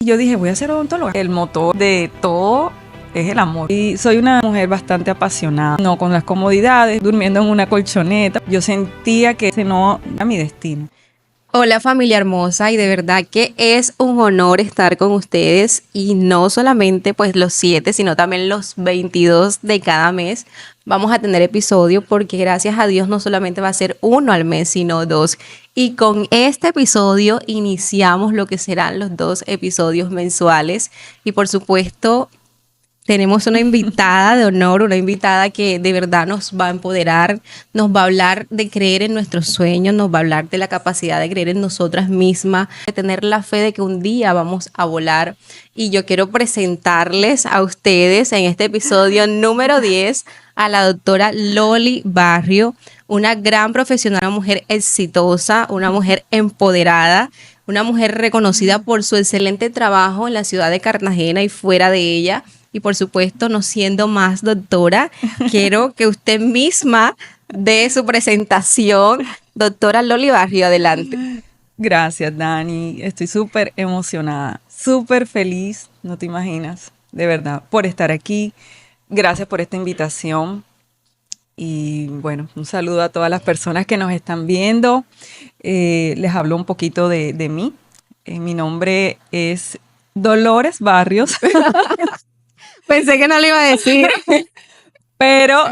Yo dije, voy a ser odontóloga. El motor de todo es el amor. Y soy una mujer bastante apasionada, no con las comodidades, durmiendo en una colchoneta. Yo sentía que ese no era mi destino. Hola familia hermosa, y de verdad que es un honor estar con ustedes, y no solamente pues los 7, sino también los 22 de cada mes vamos a tener episodio, porque gracias a Dios no solamente va a ser uno al mes, sino 2. Y con este episodio iniciamos lo que serán los 2 episodios mensuales, y por supuesto tenemos una invitada de honor, una invitada que de verdad nos va a empoderar, nos va a hablar de creer en nuestros sueños, nos va a hablar de la capacidad de creer en nosotras mismas, de tener la fe de que un día vamos a volar. Y yo quiero presentarles a ustedes en este episodio número 10 a la doctora Loli Barrio, una gran profesional, una mujer exitosa, una mujer empoderada, una mujer reconocida por su excelente trabajo en la ciudad de Cartagena y fuera de ella. Y por supuesto, no siendo más doctora, quiero que usted misma dé su presentación. Doctora Loli Barrio, adelante. Gracias, Dani. Estoy súper emocionada, súper feliz, no te imaginas, de verdad, por estar aquí. Gracias por esta invitación. Y bueno, un saludo a todas las personas que nos están viendo. Les hablo un poquito de mí. Mi nombre es Dolores Barrios. Pensé que no lo iba a decir. Pero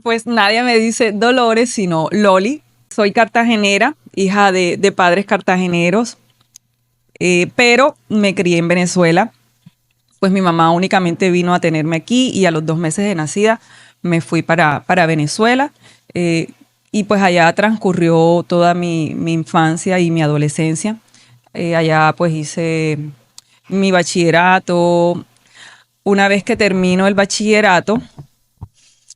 pues nadie me dice Dolores, sino Loli. Soy cartagenera, hija de padres cartageneros, pero me crié en Venezuela. Pues mi mamá únicamente vino a tenerme aquí y a los 2 meses de nacida me fui para Venezuela. Y pues allá transcurrió toda mi infancia y mi adolescencia. Allá pues hice mi bachillerato. Una vez que termino el bachillerato,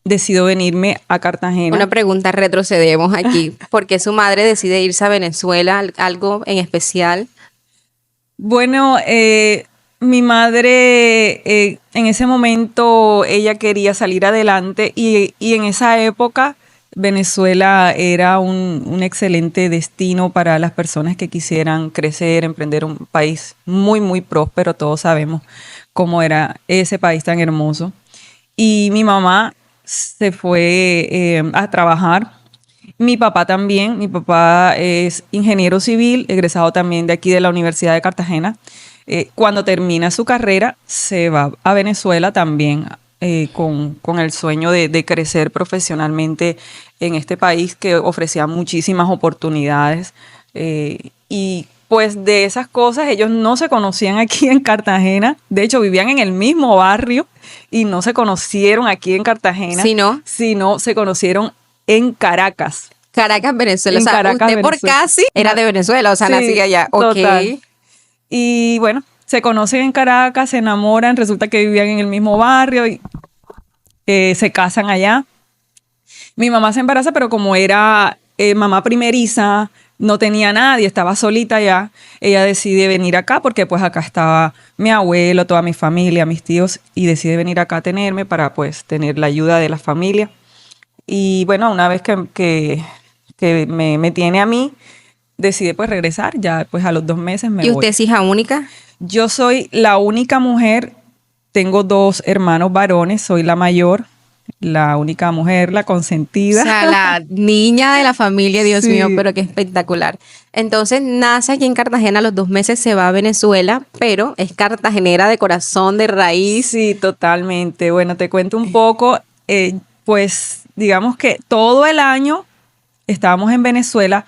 decido venirme a Cartagena. Una pregunta, retrocedemos aquí. ¿Por qué su madre decide irse a Venezuela? ¿Algo en especial? Bueno, mi madre en ese momento ella quería salir adelante y en esa época Venezuela era un excelente destino para las personas que quisieran crecer, emprender un país muy, muy próspero. Todos sabemos cómo era ese país tan hermoso. Y mi mamá se fue a trabajar. Mi papá también. Mi papá es ingeniero civil, egresado también de aquí de la Universidad de Cartagena. Cuando termina su carrera, se va a Venezuela también con el sueño de crecer profesionalmente en este país que ofrecía muchísimas oportunidades. Y pues de esas cosas ellos no se conocían aquí en Cartagena. De hecho, vivían en el mismo barrio y no se conocieron aquí en Cartagena, sino se conocieron en Caracas. Caracas, Venezuela. En o sea, Caracas, usted por Venezuela. casi era de Venezuela, o sea, Sí, nací allá. total. Ok. Y bueno, se conocen en Caracas, se enamoran, resulta que vivían en el mismo barrio y se casan allá. Mi mamá se embaraza, pero como era mamá primeriza, no tenía nadie, estaba solita allá, ella decide venir acá porque pues acá estaba mi abuelo, toda mi familia, mis tíos, y decide venir acá a tenerme para pues tener la ayuda de la familia. Y bueno, una vez que me tiene a mí, decide pues regresar, ya pues a los 2 meses me ¿Y voy. usted es hija única? Yo soy la única mujer, tengo 2 hermanos varones, soy la mayor, la única mujer, la O consentida. sea, la niña de la familia, Dios mío, Sí. pero qué espectacular. Entonces, nace aquí en Cartagena, a los 2 meses se va a Venezuela, pero es cartagenera de corazón, de raíz. Sí, totalmente. Bueno, te cuento un poco, pues digamos que todo el año estábamos en Venezuela,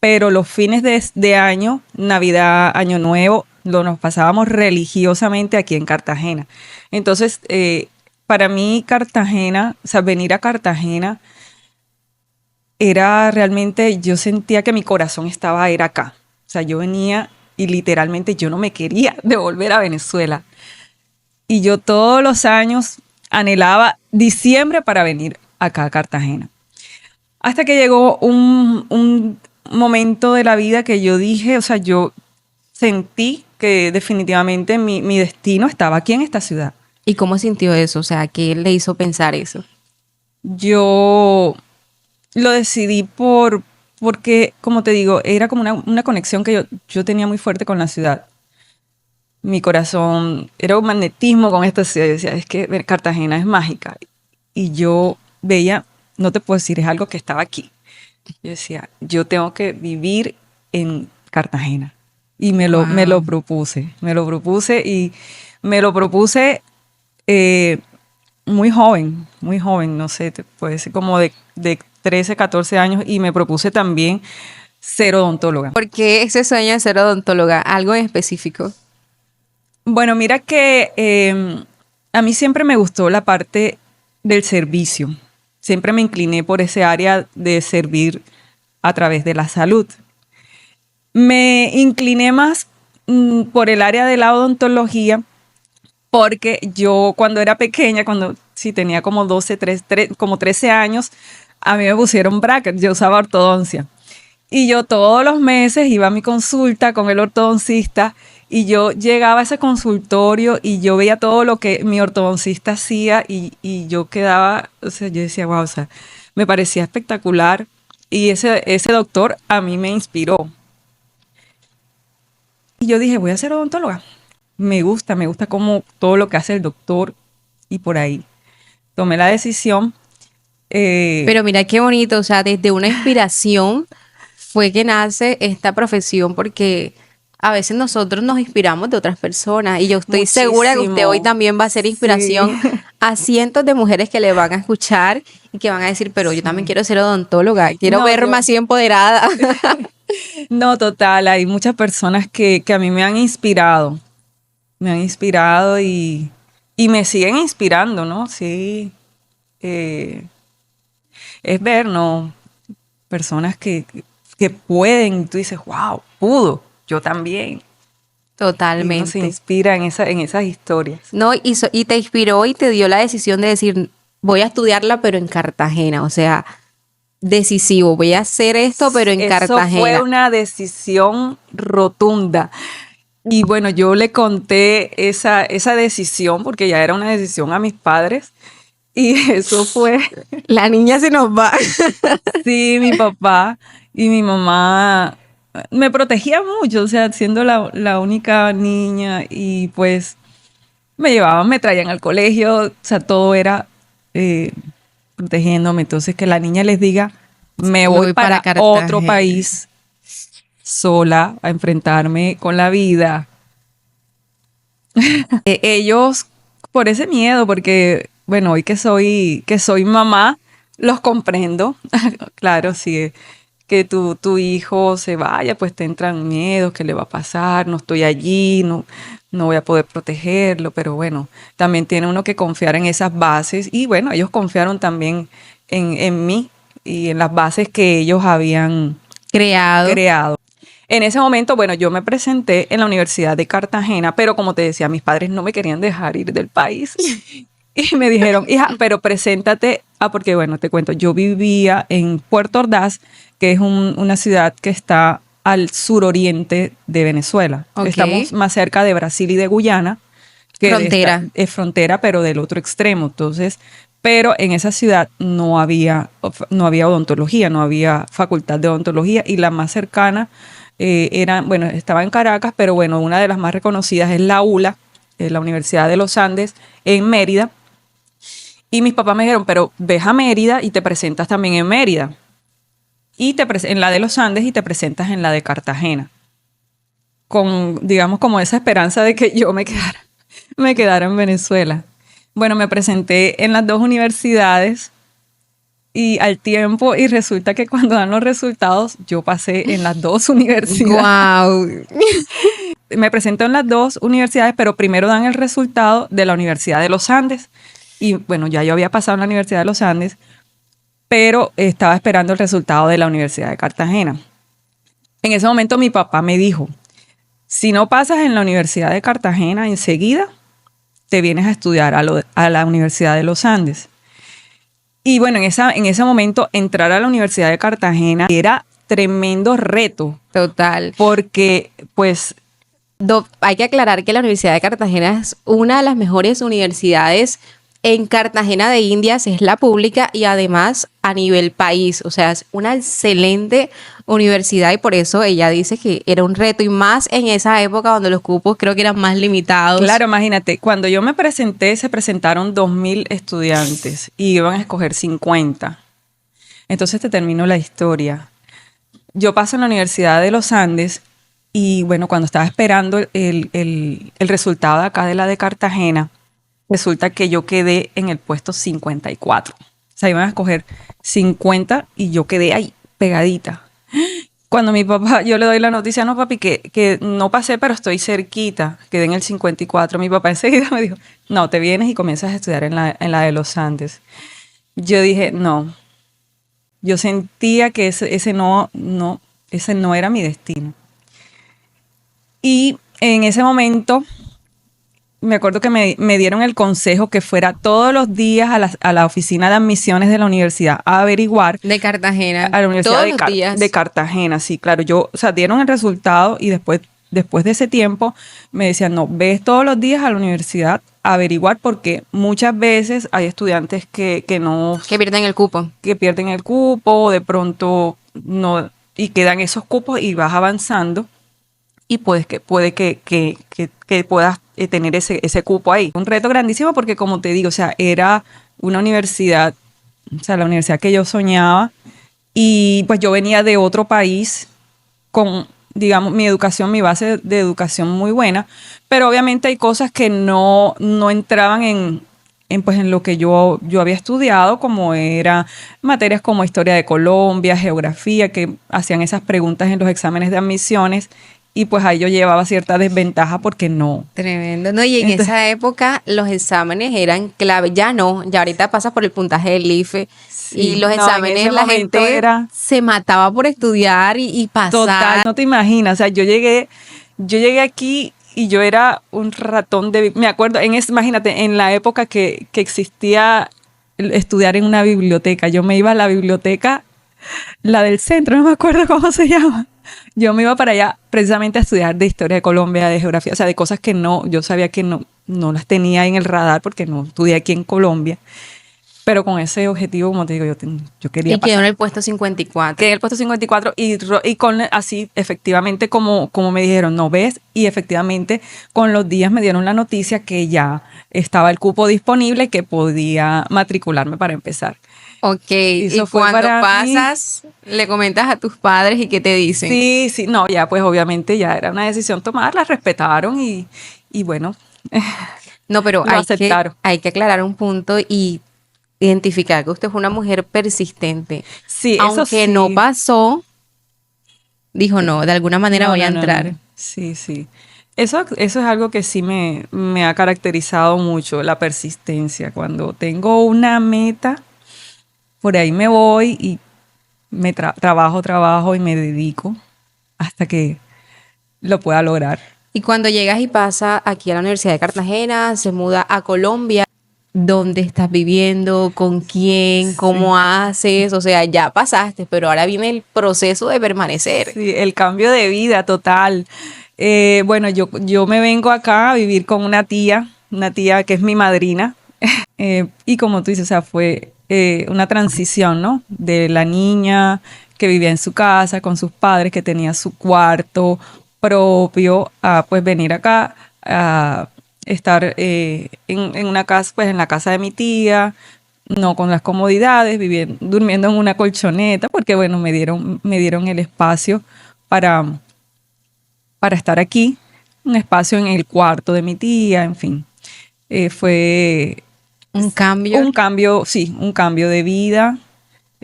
pero los fines de año, Navidad, Año Nuevo, nos pasábamos religiosamente aquí en Cartagena. Entonces, para mí Cartagena, o sea, venir a Cartagena era realmente, yo sentía que mi corazón era acá. O sea, yo venía y literalmente yo no me quería devolver a Venezuela. Y yo todos los años anhelaba diciembre para venir acá a Cartagena. Hasta que llegó un momento de la vida que yo dije, o sea, yo sentí que definitivamente mi destino estaba aquí en esta ciudad. ¿Y cómo sintió eso? O sea, ¿qué le hizo pensar eso? Yo lo decidí porque, como te digo, era como una conexión que yo tenía muy fuerte con la ciudad. mi corazón, era un magnetismo con esta ciudad. Yo decía, es que Cartagena es mágica. Y yo veía, no te puedo decir, es algo que estaba aquí. Yo decía, yo tengo que vivir en Cartagena. Y Wow. me lo propuse y me lo propuse eh, muy joven, no sé, puede ser como de 13, 14 años y me propuse también ser odontóloga. ¿Por qué ese sueño de ser odontóloga? ¿Algo en específico? Bueno, mira que a mí siempre me gustó la parte del servicio. Siempre me incliné por ese área de servir a través de la salud. Me incliné más por el área de la odontología porque yo cuando era pequeña, cuando sí tenía como 12, como 13 años, a mí me pusieron brackets, yo usaba ortodoncia. Y yo todos los meses iba a mi consulta con el ortodoncista y yo llegaba a ese consultorio y yo veía todo lo que mi ortodoncista hacía y yo quedaba, o sea, yo decía, wow, o sea, me parecía espectacular y ese doctor a mí me inspiró. Y yo dije, voy a ser odontóloga. Me gusta como todo lo que hace el doctor y por ahí. Tomé la decisión. eh, Pero mira qué bonito, o sea, desde una inspiración fue que nace esta profesión porque a veces nosotros nos inspiramos de otras personas y yo estoy segura que usted hoy Muchísimo. también va a ser Sí. inspiración a cientos de mujeres que le van a escuchar y que van a decir, pero yo también Sí. quiero ser odontóloga, quiero No, verme yo, así empoderada. no, total, hay muchas personas que a mí me han inspirado y me siguen inspirando, ¿no? Sí, eh, es ver, ¿no? Personas que pueden, y tú dices, wow, pudo, yo también. Y uno se Totalmente. inspira en esas historias. No, y te inspiró y te dio la decisión de decir, voy a estudiarla, pero en Cartagena, o sea, decisivo, voy a hacer esto, pero en Eso fue Cartagena. una decisión rotunda. Y bueno, yo le conté esa decisión, porque ya era una decisión a mis padres. Y eso fue, La niña se nos va. sí, mi papá y mi mamá me protegían mucho, o sea, siendo la única niña y pues me llevaban, me traían al colegio, o sea, todo era eh, protegiéndome. Entonces, que la niña les diga, me Me voy voy para para otro Cartagena. país sola a enfrentarme con la vida. Ellos, por ese miedo, porque, bueno, hoy que soy mamá, los comprendo. Claro, sí, que tu hijo se vaya, pues te entran miedos, ¿qué le va a pasar? No estoy allí, no voy a poder protegerlo, pero bueno, también tiene uno que confiar en esas bases y bueno, ellos confiaron también en mí y en las bases que ellos habían Creado. creado. En ese momento, bueno, yo me presenté en la Universidad de Cartagena, pero como te decía, mis padres no me querían dejar ir del país. Y me dijeron, hija, pero preséntate. Porque bueno, te cuento, yo vivía en Puerto Ordaz, que es una ciudad que está al suroriente de Venezuela. Ok. Estamos más cerca de Brasil y de Guyana, que de esta, Frontera. es frontera, pero del otro extremo. Entonces, pero en esa ciudad no había odontología, no había facultad de odontología y la más cercana bueno, estaba en Caracas, pero bueno, una de las más reconocidas es la ULA, la Universidad de los Andes, en Mérida. Y mis papás me dijeron, pero ves a Mérida y te presentas también en Mérida. En la de los Andes y te presentas en la de Cartagena. Con, digamos, como esa esperanza de que yo me quedara en Venezuela. Bueno, me presenté en las dos universidades y al tiempo, y resulta que cuando dan los resultados, yo pasé en las dos universidades. Wow. Me presento en las dos universidades, pero primero dan el resultado de la Universidad de los Andes. Y bueno, ya yo había pasado en la Universidad de los Andes, pero estaba esperando el resultado de la Universidad de Cartagena. En ese momento mi papá me dijo, si no pasas en la Universidad de Cartagena enseguida, te vienes a estudiar a la Universidad de los Andes. Y bueno, en ese momento entrar a la Universidad de Cartagena era tremendo reto, Total. porque pues Hay que aclarar que la Universidad de Cartagena es una de las mejores universidades en Cartagena de Indias es la pública y además a nivel país, o sea, es una excelente universidad y por eso ella dice que era un reto y más en esa época donde los cupos creo que eran más limitados. Claro, imagínate, cuando yo me presenté, se presentaron 2.000 estudiantes y iban a escoger 50. Entonces te termino la historia. Yo paso en la Universidad de los Andes y bueno, cuando estaba esperando el resultado de acá de la de Cartagena, resulta que yo quedé en el puesto 54. O sea, iban a escoger 50 y yo quedé ahí pegadita. Cuando mi papá, yo le doy la noticia, no papi, que no pasé, pero estoy cerquita, quedé en el 54. Mi papá enseguida me dijo, no, te vienes y comienzas a estudiar en la de los Andes. Yo dije, no, yo sentía que ese no era mi destino. Y en ese momento me acuerdo que me dieron el consejo que fuera todos los días a la oficina de admisiones de la universidad a averiguar. De Cartagena. A la Universidad Todos los días. de Cartagena, sí, claro. O sea, dieron el resultado y después de ese tiempo me decían, no, ves todos los días a la universidad a averiguar porque muchas veces hay estudiantes que no... Que pierden el cupo. Que pierden el cupo, de pronto no... Y quedan esos cupos y vas avanzando y puede que puedas tener ese cupo ahí. Un reto grandísimo porque, como te digo, o sea, era una universidad, o sea, la universidad que yo soñaba y pues yo venía de otro país con, digamos, mi base de educación muy buena, pero obviamente hay cosas que no entraban en lo que yo había estudiado, como era materias como historia de Colombia, geografía, que hacían esas preguntas en los exámenes de admisiones y pues ahí yo llevaba cierta desventaja porque no. Tremendo, ¿no? Y en esa época los exámenes eran clave, ya no, ya ahorita pasas por el puntaje del IFE y los exámenes la gente se mataba por estudiar y pasar. Total, no te imaginas, o sea, yo llegué aquí y yo era un ratón me acuerdo, imagínate, en la época que existía estudiar en una biblioteca, yo me iba a la biblioteca, la del centro, no me acuerdo cómo se llama. Yo me iba para allá precisamente a estudiar de historia de Colombia, de geografía, o sea, de cosas que yo sabía que no las tenía en el radar porque no estudié aquí en Colombia. Pero con ese objetivo, como te digo, yo quería pasar. Y quedó en el puesto 54. Quedé en el puesto 54 y con así, efectivamente, como me dijeron, no ves, y efectivamente con los días me dieron la noticia que ya estaba el cupo disponible y que podía matricularme para empezar. Ok, y cuando pasas, le comentas a tus padres y qué te dicen. Sí, no, ya pues obviamente ya era una decisión tomada, la respetaron y bueno, no, pero hay que aclarar un punto y identificar que usted es una mujer persistente. Sí, aunque eso sí. no pasó, dijo no, de alguna manera voy a entrar. No. Sí. Eso es algo que sí me ha caracterizado mucho, la persistencia. Cuando tengo una meta, por ahí me voy y me trabajo y me dedico hasta que lo pueda lograr. Y cuando llegas y pasa aquí a la Universidad de Cartagena, se muda a Colombia, ¿dónde estás viviendo? ¿Con quién? Sí. ¿Cómo haces? O sea, ya pasaste, pero ahora viene el proceso de permanecer. Sí, el cambio de vida total. Bueno, yo me vengo acá a vivir con una tía que es mi madrina. Y como tú dices, o sea, fue una transición, ¿no? De la niña que vivía en su casa con sus padres, que tenía su cuarto propio, a pues venir acá a estar en una casa, pues en la casa de mi tía, no con las comodidades, durmiendo en una colchoneta, porque bueno, me dieron el espacio para estar aquí, un espacio en el cuarto de mi tía, en fin. Fue un cambio. Un cambio de vida.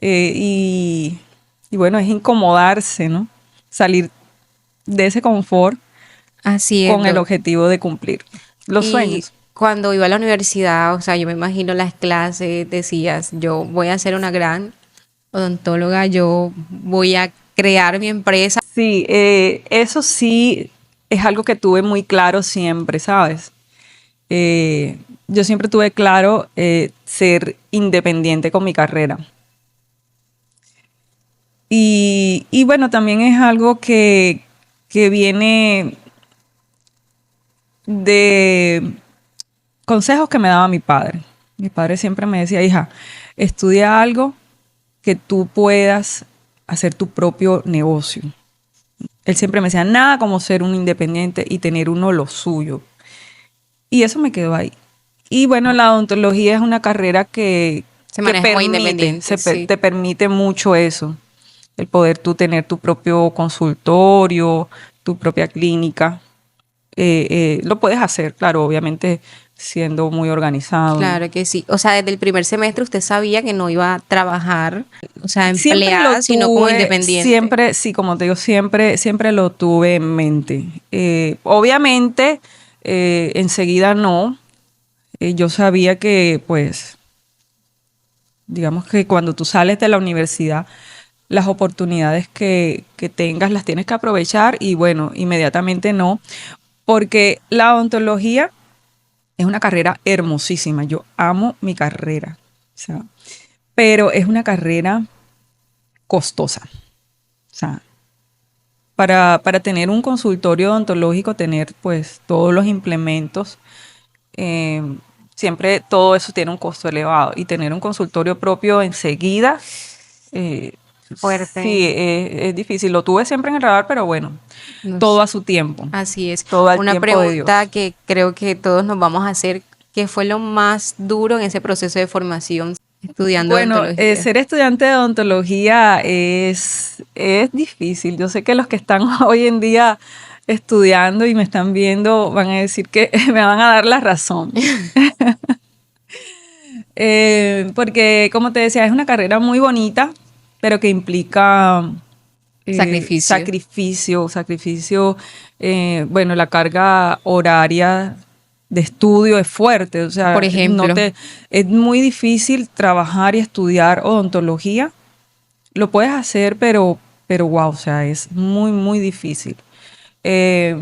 Y bueno, es incomodarse, ¿no? Salir de ese confort. Así es. Con el objetivo de cumplir los sueños. Cuando iba a la universidad, o sea, yo me imagino las clases, decías, yo voy a ser una gran odontóloga, yo voy a crear mi empresa. Sí, eso sí es algo que tuve muy claro siempre, ¿sabes? Yo siempre tuve claro ser independiente con mi carrera. Y bueno, también es algo que viene de consejos que me daba mi padre. Mi padre siempre me decía, hija, estudia algo que tú puedas hacer tu propio negocio. Él siempre me decía, nada como ser un independiente y tener uno lo suyo. Y eso me quedó ahí. Y bueno, la odontología es una carrera Se maneja muy independiente, te permite mucho eso. El poder tú tener tu propio consultorio, tu propia clínica. Lo puedes hacer, claro, obviamente siendo muy organizado. Claro que sí. O sea, desde el primer semestre usted sabía que no iba a trabajar, o sea, Siempre lo empleada, sino como tuve, independiente. siempre, sí, como te digo, siempre lo tuve en mente. Obviamente, enseguida no. Yo sabía que, pues, digamos que cuando tú sales de la universidad, las oportunidades que tengas las tienes que aprovechar y bueno, inmediatamente no, porque la odontología es una carrera hermosísima. Yo amo mi carrera, o sea, pero es una carrera costosa. O sea, para tener un consultorio odontológico, tener pues todos los implementos, eh, siempre todo eso tiene un costo elevado. Y tener un consultorio propio enseguida, eh, Fuerte. sí, es difícil. Lo tuve siempre en el radar, pero bueno, No todo sé. a su tiempo, Así es. todo al Una tiempo de pregunta Dios. que creo que todos nos vamos a hacer, ¿qué fue lo más duro en ese proceso de formación estudiando Bueno, odontología? ser estudiante de odontología es difícil. Yo sé que los que están hoy en día estudiando y me están viendo van a decir que me van a dar la razón. Porque, como te decía, es una carrera muy bonita, pero que implica Sacrificio. sacrificio. Bueno, la carga horaria de estudio es fuerte, o Por sea, ejemplo, es muy difícil trabajar y estudiar odontología. Lo puedes hacer, pero wow, o sea, es muy, muy difícil. Eh,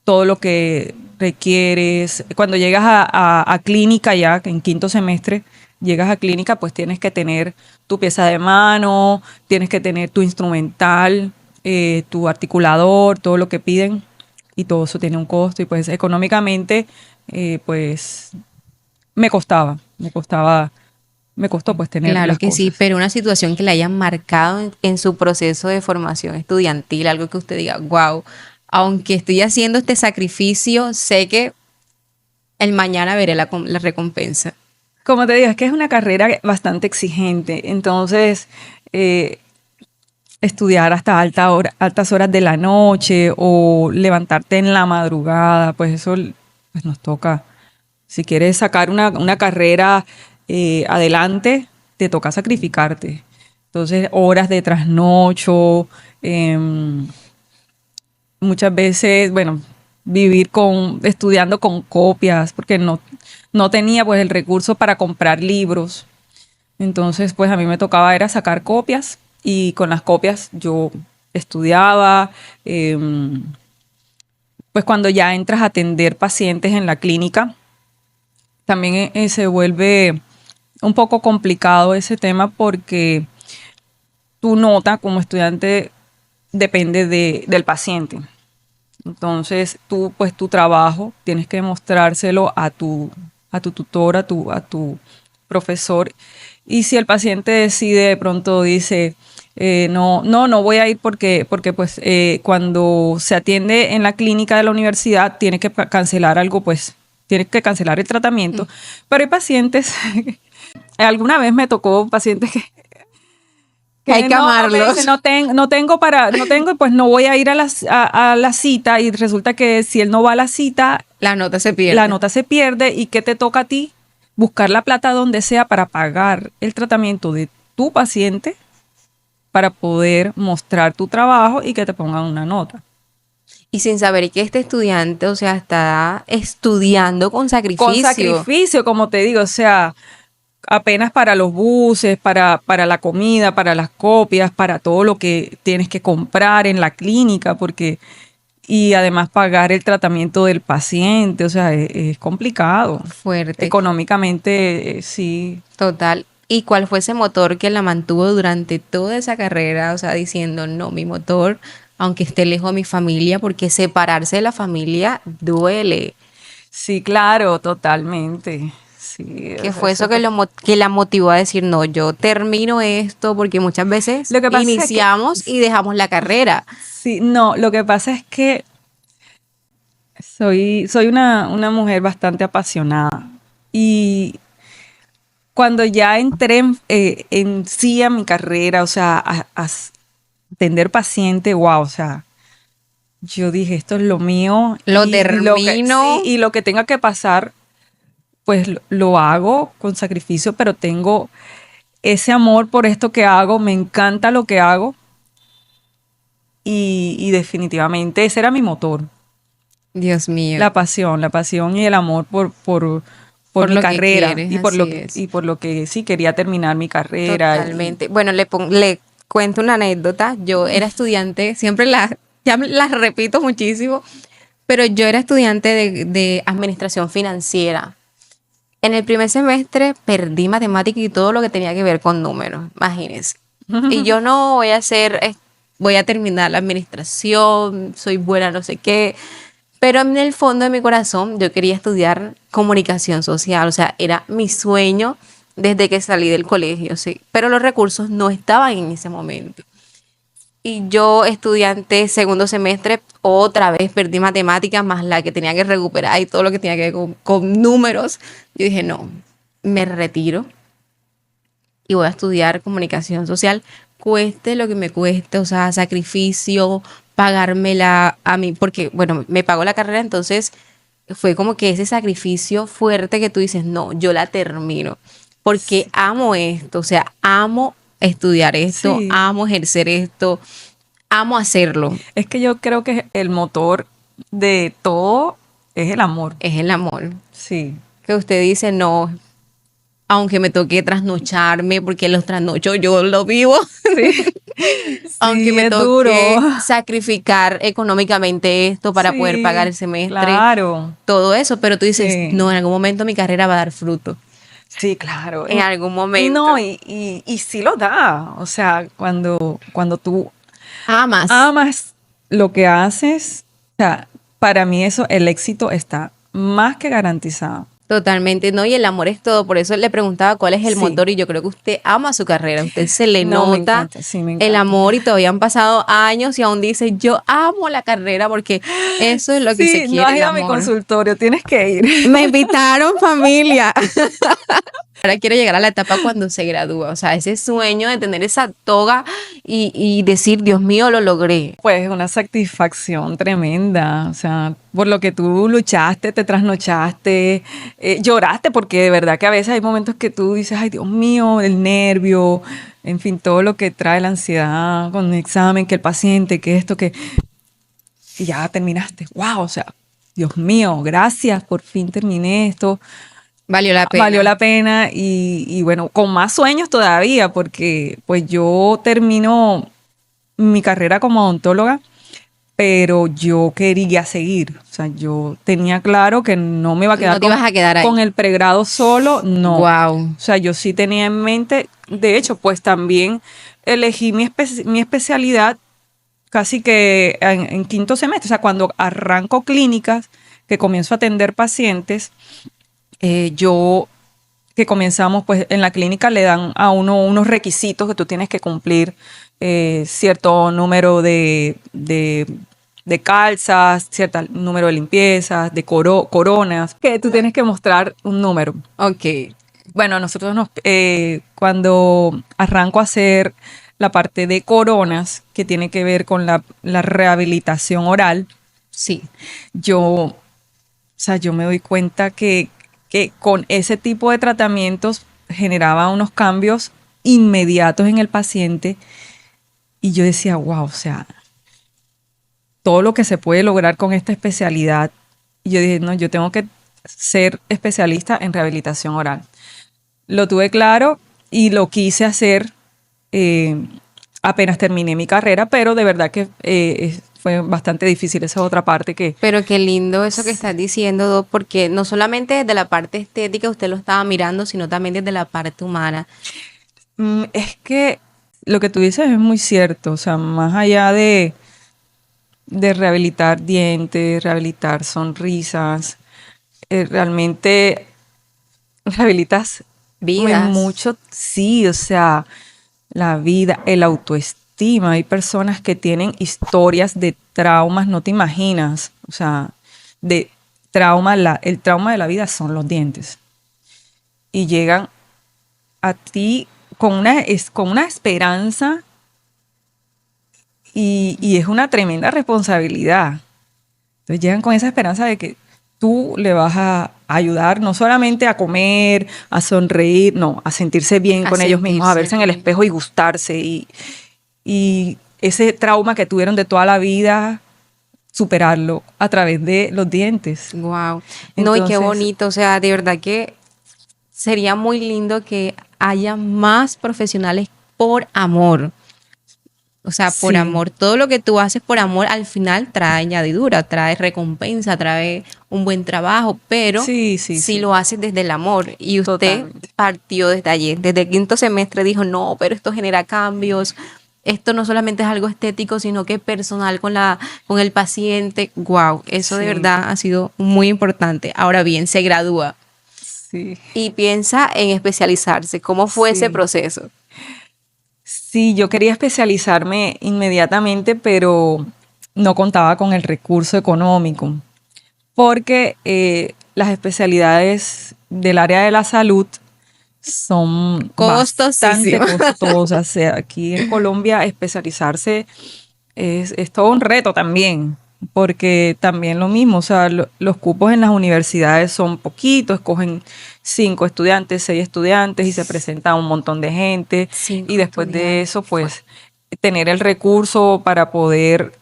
Todo lo que requieres. Cuando llegas a clínica ya, en quinto semestre, llegas a clínica, pues tienes que tener tu pieza de mano, tienes que tener tu instrumental, tu articulador, todo lo que piden, y todo eso tiene un costo, y pues económicamente, pues me costó pues tener claro las que sí, cosas. pero una situación que le haya marcado en su proceso de formación estudiantil, algo que usted diga, wow, aunque estoy haciendo este sacrificio, sé que el mañana veré la recompensa. Como te digo, es que es una carrera bastante exigente, entonces eh, estudiar hasta altas horas de la noche o levantarte en la madrugada, pues eso pues nos toca. Si quieres sacar una carrera adelante, te toca sacrificarte. Entonces, horas de trasnocho, muchas veces, bueno, estudiando con copias, porque no tenía pues el recurso para comprar libros. Entonces, pues a mí me tocaba era sacar copias y con las copias yo estudiaba. Pues cuando ya entras a atender pacientes en la clínica, también se vuelve un poco complicado ese tema porque tu nota como estudiante depende del paciente. Entonces, tú, pues tu trabajo tienes que mostrárselo a tu tutor, a tu profesor. Y si el paciente decide, de pronto dice, no voy a ir porque pues cuando se atiende en la clínica de la universidad tiene que cancelar algo, pues tiene que cancelar el tratamiento. Pero hay pacientes, alguna vez me tocó pacientes Hay que que no, me dice, amarlos. no tengo, y pues no voy a ir a la cita, y resulta que si él no va a la cita, La nota se la pierde. nota se pierde, y ¿qué te toca a ti? Buscar la plata donde sea para pagar el tratamiento de tu paciente para poder mostrar tu trabajo y que te pongan una nota. Y sin saber que este estudiante, o sea, está estudiando con Con sacrificio. sacrificio, como te digo, o sea, apenas para los buses, para la comida, para las copias, para todo lo que tienes que comprar en la clínica, porque y además pagar el tratamiento del paciente, o sea, es complicado. Fuerte, Económicamente, sí. total. ¿Y cuál fue ese motor que la mantuvo durante toda esa carrera? O sea, diciendo, no, mi motor, aunque esté lejos de mi familia, porque separarse de la familia duele. Sí, claro, totalmente. Sí, ¿Qué fue eso que la motivó a decir, no, yo termino esto? Porque muchas veces Lo que pasa es que iniciamos y dejamos la carrera. sí, no, lo que pasa es que soy una mujer bastante apasionada y cuando ya entré en sí a mi carrera, o sea, a atender paciente, wow, o sea, yo dije, esto es lo mío Lo y lo que, sí, termino. y lo que tenga que pasar, pues lo hago con sacrificio, pero tengo ese amor por esto que hago, me encanta lo que hago y definitivamente ese era mi motor. Dios mío, La pasión y el amor por por mi lo que carrera quieres, y por lo así que, es. y por lo que sí quería terminar mi carrera. Totalmente. Bueno, le cuento una anécdota. Yo era estudiante, siempre ya las repito muchísimo, pero yo era estudiante de administración financiera. En el primer semestre perdí matemática y todo lo que tenía que ver con números, imagínense. Y yo no voy a hacer, voy a terminar la administración, soy buena, no sé qué. Pero en el fondo de mi corazón yo quería estudiar comunicación social, o sea, era mi sueño desde que salí del colegio, sí. Pero los recursos no estaban en ese momento. Y yo, estudiante segundo semestre, otra vez perdí matemáticas más la que tenía que recuperar y todo lo que tenía que ver con números. Yo dije, no, me retiro y voy a estudiar comunicación social, cueste lo que me cueste, o sea, sacrificio, pagármela a mí, porque, bueno, me pagó la carrera, entonces fue como que ese sacrificio fuerte que tú dices, no, yo la termino, porque amo esto, o sea, amo estudiar esto, Sí, amo ejercer esto, amo hacerlo, es que yo creo que el motor de todo es el amor. es el amor. Sí. Que usted dice, no, aunque me toque trasnocharme, porque los trasnochos yo lo vivo. Sí, Aunque sí, me es duro. toque sacrificar económicamente esto para poder pagar Sí, el semestre, claro. todo eso, pero tú dices, Sí, no, en algún momento mi carrera va a dar fruto. sí, claro. En algún No, momento. y sí lo da. O sea, cuando tú Amas. amas lo que haces, o sea, para mí eso, el éxito está más que garantizado. Totalmente, ¿no? Y el amor es todo. Por eso le preguntaba cuál es el Sí, motor y yo creo que usted ama su carrera. A usted se le no, me nota encanta, sí, me el encanta. amor y todavía han pasado años y aún dice, yo amo la carrera porque eso es lo que se Sí, no quiere, has el ido a mi amor. consultorio, tienes que ir. Me invitaron, familia. Ahora quiero llegar a la etapa cuando se gradúa, o sea, ese sueño de tener esa toga y decir, Dios mío, lo logré. Pues una satisfacción tremenda, o sea, por lo que tú luchaste, te trasnochaste, lloraste, porque de verdad que a veces hay momentos que tú dices, ay Dios mío, el nervio, en fin, todo lo que trae la ansiedad con el examen, que el paciente, que esto, que y ya terminaste, wow, o sea, Dios mío, gracias, por fin terminé esto, Valió la valió pena. la pena y bueno, con más sueños todavía, porque pues yo termino mi carrera como odontóloga, pero yo quería seguir. O sea, yo tenía claro que no me iba a No quedar te ibas a quedar con ahí. el pregrado solo, no. Wow. O sea, yo sí tenía en mente, de hecho, pues también elegí mi especialidad casi que en quinto semestre. O sea, cuando arranco clínicas, que comienzo a atender pacientes, yo que comenzamos, pues en la clínica le dan a uno unos requisitos que tú tienes que cumplir, cierto número de calzas, cierto número de limpiezas, de coronas, que tú tienes que mostrar un número. Ok. Bueno, nosotros cuando arranco a hacer la parte de coronas, que tiene que ver con la rehabilitación oral, Sí. o sea, yo me doy cuenta que con ese tipo de tratamientos generaba unos cambios inmediatos en el paciente y yo decía, wow, o sea, todo lo que se puede lograr con esta especialidad. Y yo dije, no, yo tengo que ser especialista en rehabilitación oral. Lo tuve claro y lo quise hacer eh, apenas terminé mi carrera, pero de verdad que fue bastante difícil. Esa es otra parte que Pero qué lindo eso que estás diciendo, Doc, porque no solamente desde la parte estética usted lo estaba mirando, sino también desde la parte humana. es que lo que tú dices es muy cierto. O sea, más allá de rehabilitar dientes, rehabilitar sonrisas, realmente rehabilitas Vidas. mucho, sí, o sea, la vida, el autoestima. Hay personas que tienen historias de traumas, no te imaginas, o sea, de trauma, el trauma de la vida son los dientes. Y llegan a ti con una esperanza y es una tremenda responsabilidad. Entonces llegan con esa esperanza de que tú le vas a ayudar no solamente a comer, a sonreír, no, a sentirse bien A con ellos mismos, a sentirse verse en el bien. espejo y gustarse. Y ese trauma que tuvieron de toda la vida, superarlo a través de los dientes. Wow. No, y qué Entonces, bonito. O sea, de verdad que sería muy lindo que haya más profesionales por amor. O sea, por sí, amor. Todo lo que tú haces por amor al final trae añadidura, trae recompensa, trae un buen trabajo, pero sí, sí, si sí, lo haces desde el amor y usted totalmente. partió desde allí, desde el quinto semestre dijo, no, pero esto genera cambios, esto no solamente es algo estético, sino que es personal con el paciente. Wow, eso de Sí, verdad ha sido muy importante. Ahora bien, se gradúa sí, y piensa en especializarse. ¿Cómo fue ese sí. proceso? Sí, yo quería especializarme inmediatamente, pero no contaba con el recurso económico, porque las especialidades del área de la salud son bastante Costosísimo. costosas. O sea, aquí en Colombia especializarse es todo un reto también, porque también lo mismo, o sea, los cupos en las universidades son poquitos, escogen 5 estudiantes, 6 estudiantes y se presenta un montón de gente y Cinco después de eso, estudiantes. pues, tener el recurso para poder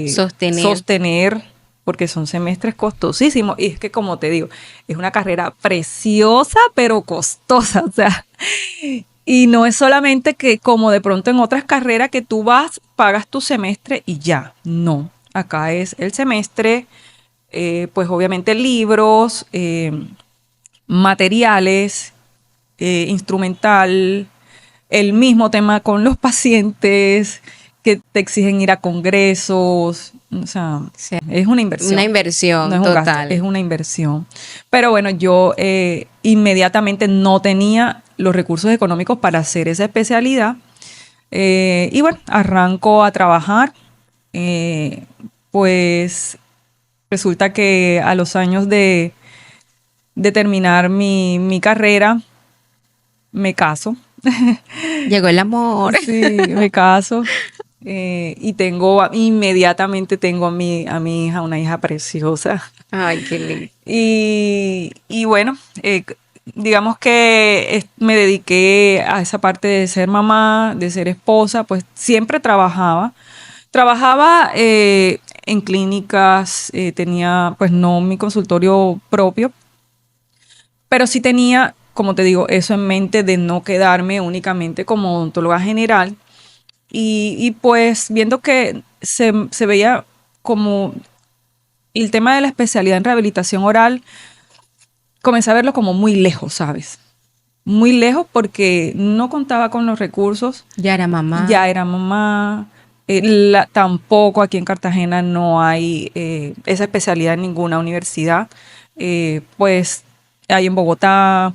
Sostener. sostener, porque son semestres costosísimos. Y es que, como te digo, es una carrera preciosa, pero costosa. O sea, y no es solamente que como de pronto en otras carreras que tú vas, pagas tu semestre y ya. No, acá es el semestre, pues obviamente libros, materiales, instrumental, el mismo tema con los pacientes que te exigen ir a congresos. O sea, O sea, es una una inversión. No inversión es un gasto, es total. una inversión. Pero bueno, yo inmediatamente no tenía los recursos económicos para hacer esa especialidad. Y bueno, arranco a trabajar. Eh, pues resulta que a los años de terminar mi carrera, me caso. Llegó el amor. Sí, me caso. Y tengo, inmediatamente tengo a mi hija, una hija preciosa. Ay, qué lindo. Y bueno, digamos que me dediqué a esa parte de ser mamá, de ser esposa, pues siempre trabajaba. Trabajaba en clínicas, tenía pues no mi consultorio propio, pero sí tenía, como te digo, eso en mente de no quedarme únicamente como odontóloga general. Y pues viendo que se veía como el tema de la especialidad en rehabilitación oral, comencé a verlo como muy lejos, ¿sabes? Muy lejos porque no contaba con los recursos, Ya era mamá. ya era mamá, tampoco aquí en Cartagena no hay esa especialidad en ninguna universidad. Pues hay en Bogotá,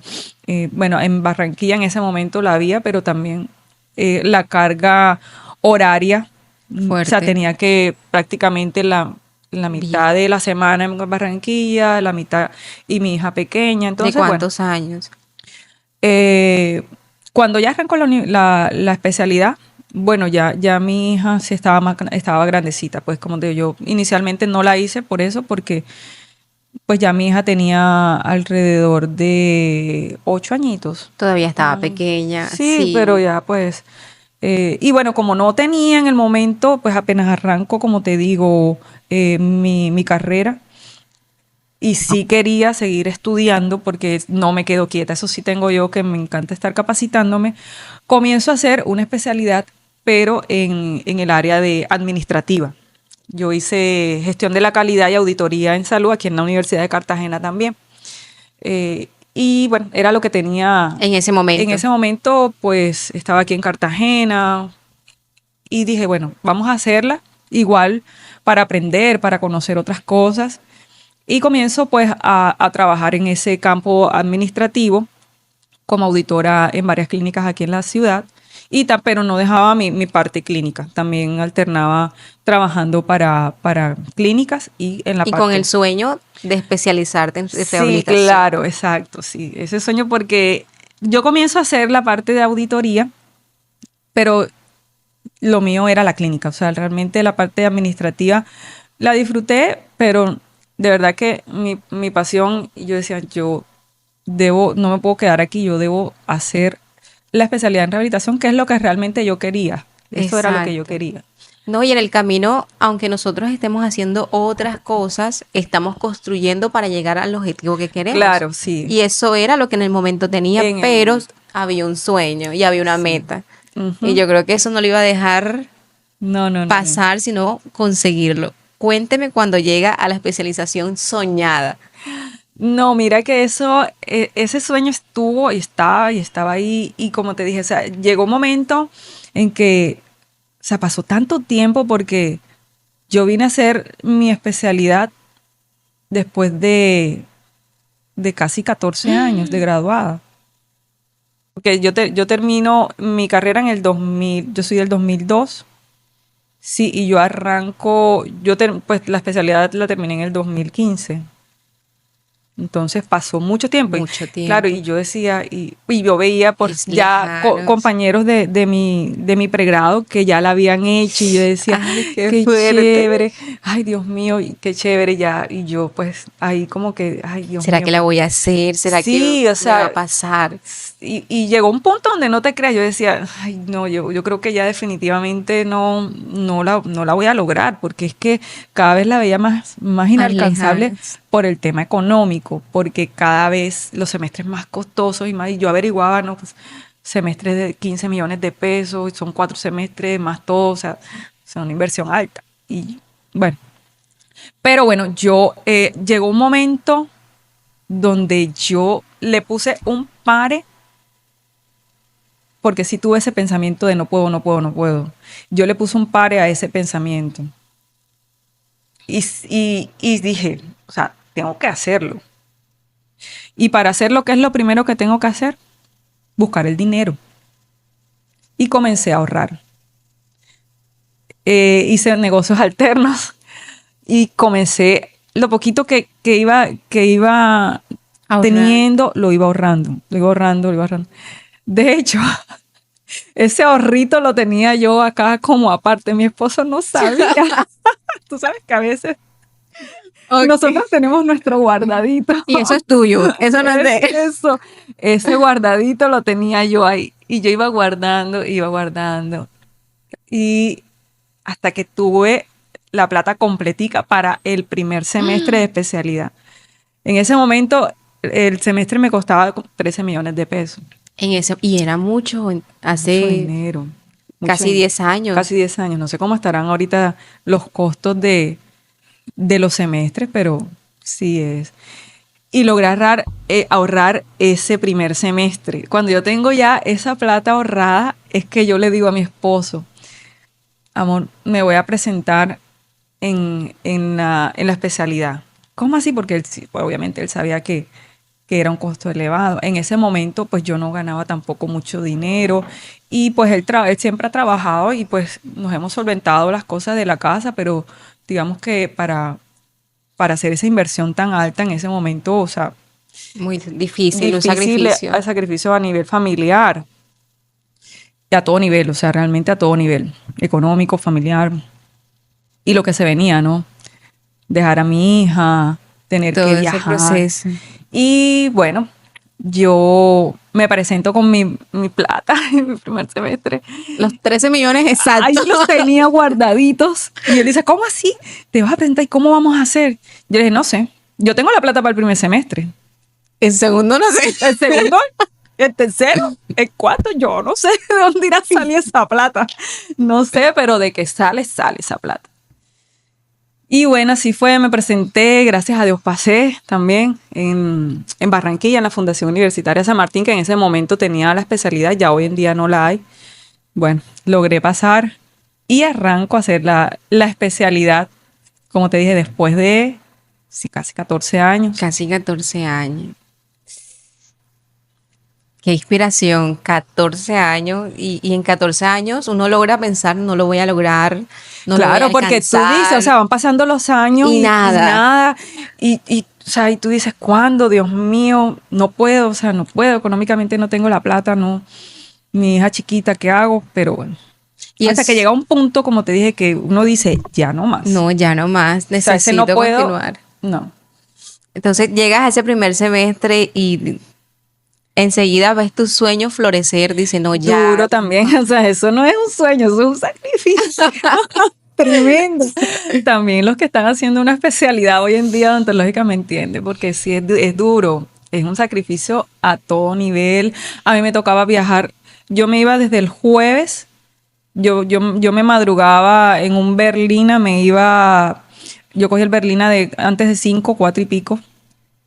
bueno, en Barranquilla en ese momento la había, pero también la carga horaria, o sea, Fuerte. tenía que prácticamente la Bien. mitad de la semana en Barranquilla, la mitad y mi hija pequeña. ¿De Entonces, bueno, cuántos años? eh, cuando ya arrancó la especialidad, bueno, ya mi hija sí estaba grandecita, pues como te digo, yo inicialmente no la hice por eso, porque pues ya mi hija tenía alrededor de 8 añitos. Todavía estaba Mm, pequeña. sí, pero Sí. ya pues, y bueno, como no tenía en el momento, pues apenas arranco, como te digo, mi carrera, y sí quería seguir estudiando porque no me quedo quieta, eso sí tengo yo que me encanta estar capacitándome. Comienzo a hacer una especialidad, pero en el área de administrativa. Yo hice gestión de la calidad y auditoría en salud aquí en la Universidad de Cartagena también. Y bueno, era lo que tenía En ese en momento. ese momento, pues estaba aquí en Cartagena y dije, bueno, vamos a hacerla igual para aprender, para conocer otras cosas. Y comienzo pues a trabajar en ese campo administrativo como auditora en varias clínicas aquí en la ciudad, pero no dejaba mi parte clínica, también alternaba trabajando para clínicas y en la Y con parte... el sueño de especializarte en Sí, rehabilitación. claro, exacto, sí, ese sueño porque yo comienzo a hacer la parte de auditoría, pero lo mío era la clínica, o sea, realmente la parte administrativa la disfruté, pero de verdad que mi pasión, yo decía, no me puedo quedar aquí, yo debo hacer la especialidad en rehabilitación, que es lo que realmente yo quería. Eso era lo que yo Exacto. quería. No, y en el camino, aunque nosotros estemos haciendo otras cosas, estamos construyendo para llegar al objetivo que queremos. Claro, sí, Y eso era lo que en el momento tenía, en el pero momento. había un sueño y había una Sí. meta. Y Ujú. yo creo que eso no lo iba a dejar No, no, no, no. pasar, sino conseguirlo. Cuénteme cuando llega a la especialización soñada. No, mira que ese sueño estuvo y estaba ahí. Y como te dije, o sea, llegó un momento en que, o sea, pasó tanto tiempo porque yo vine a hacer mi especialidad después de casi 14 años de graduada. Porque yo termino mi carrera en el 2000, yo soy del 2002, sí, y yo arranco, pues la especialidad la terminé en el 2015. Entonces pasó mucho tiempo. Y, Mucho claro, tiempo. y yo decía, y yo veía por Es ya lejano. compañeros de mi pregrado que ya la habían hecho y yo decía, Ay, qué qué fuerte. chévere, ay Dios mío, y qué chévere ya. Y yo pues ahí como que, ay Dios ¿Será mío. que la voy a hacer? ¿Será que Sí, o me va a sea, pasar? y llegó un punto donde no te creas, yo decía, ay, no, yo creo que ya definitivamente no la voy a lograr, porque es que cada vez la veía más Más inalcanzable lejanas. por el tema económico, porque cada vez los semestres más costosos y yo averiguaba, ¿no? Pues, semestres de 15 millones de pesos, son 4 semestres más todo, o sea, una inversión alta. Y bueno, pero bueno, llegó un momento donde yo le puse un pare porque sí tuve ese pensamiento de no puedo, no puedo, no puedo. Yo le puse un pare a ese pensamiento y dije, o sea, tengo que hacerlo. Y para hacerlo, ¿qué es lo primero que tengo que hacer? Buscar el dinero. Y comencé a ahorrar. Hice negocios alternos y comencé, lo poquito que iba Ahorrar. teniendo, lo iba ahorrando, lo iba ahorrando, lo iba ahorrando. De hecho, ese ahorrito lo tenía yo acá como aparte. Mi esposo no sabía. Tú sabes que a veces Ok. nosotros tenemos nuestro guardadito. Y eso es tuyo, eso no es de él. Eso, ese guardadito lo tenía yo ahí. Y yo iba guardando, iba guardando. Y hasta que tuve la plata completica para el primer semestre de especialidad. En ese momento, el semestre me costaba 13 millones de pesos. En ese, y era mucho, Mucho hace dinero. Mucho casi dinero. 10 años. Casi 10 años. No sé cómo estarán ahorita los costos de los semestres, pero sí es. Y lograr ahorrar ese primer semestre. Cuando yo tengo ya esa plata ahorrada, es que yo le digo a mi esposo, amor, me voy a presentar en la especialidad. ¿Cómo así? Porque él, sí, pues, obviamente él sabía que era un costo elevado. En ese momento, pues yo no ganaba tampoco mucho dinero y pues él siempre ha trabajado y pues nos hemos solventado las cosas de la casa, pero digamos que para hacer esa inversión tan alta en ese momento, o sea, Muy difícil, un difícil sacrificio. el sacrificio a nivel familiar y a todo nivel, o sea, realmente a todo nivel, económico, familiar y lo que se venía, ¿no? Dejar a mi hija, tener que Todo ese viajar. proceso. Y bueno, yo me presento con mi plata en mi primer semestre. Los 13 millones Ahí exactos. los tenía guardaditos. Y él dice, ¿cómo así? ¿Te vas a presentar y cómo vamos a hacer? Yo le dije, no sé. Yo tengo la plata para el primer semestre. En segundo no sé. El segundo, el tercero, el cuarto, yo no sé de dónde irá a salir esa plata. No sé, pero de que sale, sale esa plata. Y bueno, así fue, me presenté, gracias a Dios pasé también en Barranquilla, en la Fundación Universitaria San Martín, que en ese momento tenía la especialidad, ya hoy en día no la hay. Bueno, logré pasar y arranco a hacer la especialidad, como te dije, después de sí, casi 14 años. Casi 14 años. Qué inspiración, 14 años. Y en 14 años uno logra pensar, no lo voy a lograr, no lo voy a Claro, porque tú dices, o alcanzar. sea, van pasando los años Y y nada. nada, o sea, y tú dices, ¿cuándo? Dios mío, no puedo, o sea, no puedo, económicamente no tengo la plata, no, mi hija chiquita, ¿qué hago? Pero bueno, Y hasta que llega un punto, como te dije, que uno dice, ya no más. no, ya no más, O sea, ese no necesito puedo, continuar. no. Entonces llegas a ese primer semestre y enseguida ves tus sueños florecer, dice, no, ya. Duro también, o sea, eso no es un sueño, eso es un sacrificio. Tremendo. También los que están haciendo una especialidad hoy en día odontológica me entienden, porque sí es duro, es un sacrificio a todo nivel. A mí me tocaba viajar, yo me iba desde el jueves, yo me madrugaba en un Berlina, yo cogí el Berlina de antes de 5, 4 y pico,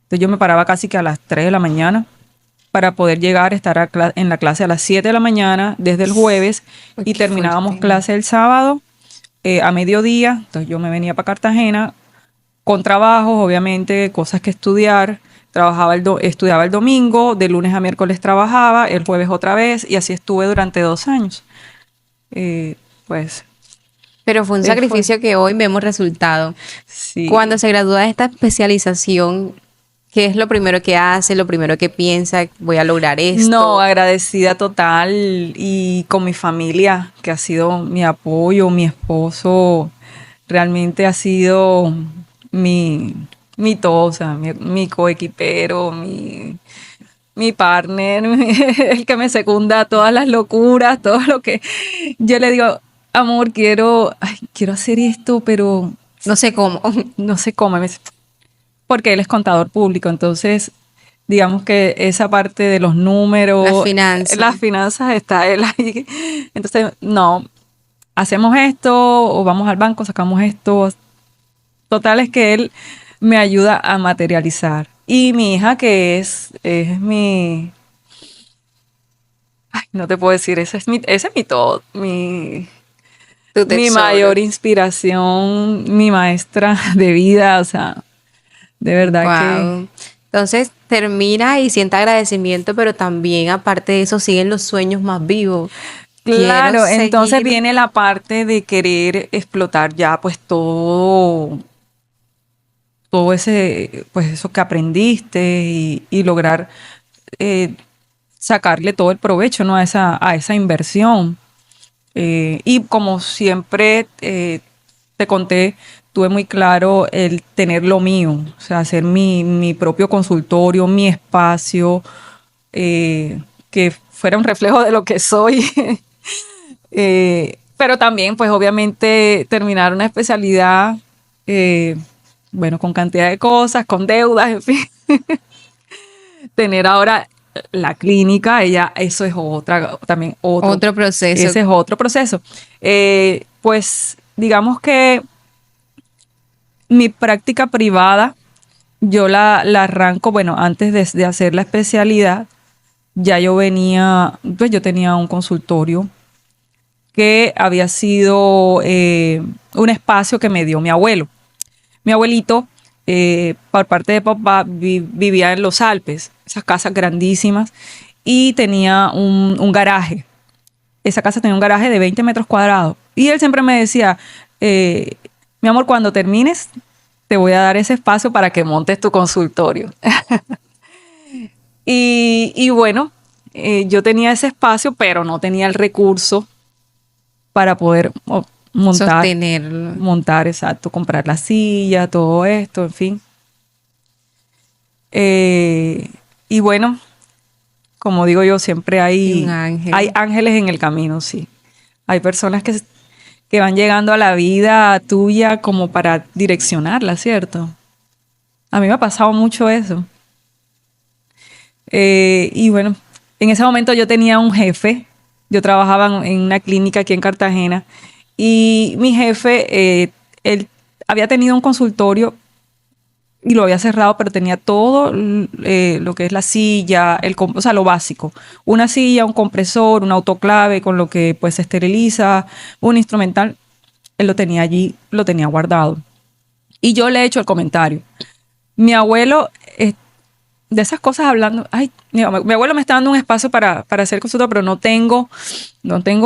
entonces yo me paraba casi que a las 3 de la mañana para poder llegar, estar en la clase a las 7 de la mañana desde el jueves Uy, y qué terminábamos fuerte. clase el sábado a mediodía. Entonces yo me venía para Cartagena con trabajos, obviamente, cosas que estudiar. Estudiaba el domingo, de lunes a miércoles trabajaba, el jueves otra vez y así estuve durante 2 años. Eh, pues Pero fue un fue, sacrificio que hoy vemos resultado. sí. Cuando se gradúa de esta especialización, ¿qué es lo primero que hace, lo primero que piensa? Voy a lograr No, esto. agradecida total y con mi familia, que ha sido mi apoyo, mi esposo, realmente ha sido mi, mi todo, o sea, mi coequipero, mi partner, el que me secunda a todas las locuras, todo lo que yo le digo, amor, quiero hacer esto, pero No sé cómo. no sé cómo. Y me dice, porque él es contador público, entonces digamos que esa parte de los Las números, finanzas. las finanzas está él ahí. Entonces, no, hacemos esto o vamos al banco, sacamos esto. Total es que él me ayuda a materializar. Y mi hija, que es mi, ay, no te puedo decir, ese es mi todo, Tu mi tesoro. mayor inspiración, mi maestra de vida, o sea, de verdad que Wow. Entonces termina y siente agradecimiento, pero también aparte de eso siguen los sueños más vivos. Quiero claro, entonces seguir. viene la parte de querer explotar ya pues todo ese, pues eso que aprendiste y lograr eh, sacarle todo el provecho, ¿no? A esa inversión. Y como siempre te conté, tuve muy claro el tener lo mío, o sea, hacer mi propio consultorio, mi espacio, que fuera un reflejo de lo que soy. Pero también, pues obviamente, terminar una especialidad, eh, bueno, con cantidad de cosas, con deudas, en fin. Tener ahora la clínica, eso es Otro proceso. ese es otro proceso. Pues digamos que mi práctica privada, yo la arranco, bueno, antes de hacer la especialidad, ya pues yo tenía un consultorio que había sido un espacio que me dio mi abuelo. Mi abuelito, por parte de papá, vivía en los Alpes, esas casas grandísimas, y tenía un garaje. Esa casa tenía un garaje de 20 metros cuadrados. Y él siempre me decía, mi amor, cuando termines, te voy a dar ese espacio para que montes tu consultorio. Y bueno, yo tenía ese espacio, pero no tenía el recurso para poder montar, Sostenerlo. exacto, comprar la silla, todo esto, en fin. Y bueno, como digo yo, siempre Y un hay ángel. ángeles en el camino, sí. Hay personas que van llegando a la vida tuya como para direccionarla, ¿cierto? A mí me ha pasado mucho eso. Y bueno, en ese momento yo tenía un jefe, yo trabajaba en una clínica aquí en Cartagena y mi jefe, él había tenido un consultorio y lo había cerrado, pero tenía todo lo que es la silla, o sea, lo básico. Una silla, un compresor, un autoclave con lo que pues se esteriliza, un instrumental. Él lo tenía allí, lo tenía guardado. Y yo le he hecho el comentario. Mi abuelo, de esas cosas hablando, ay, mi abuelo me está dando un espacio para hacer consulta, pero no tengo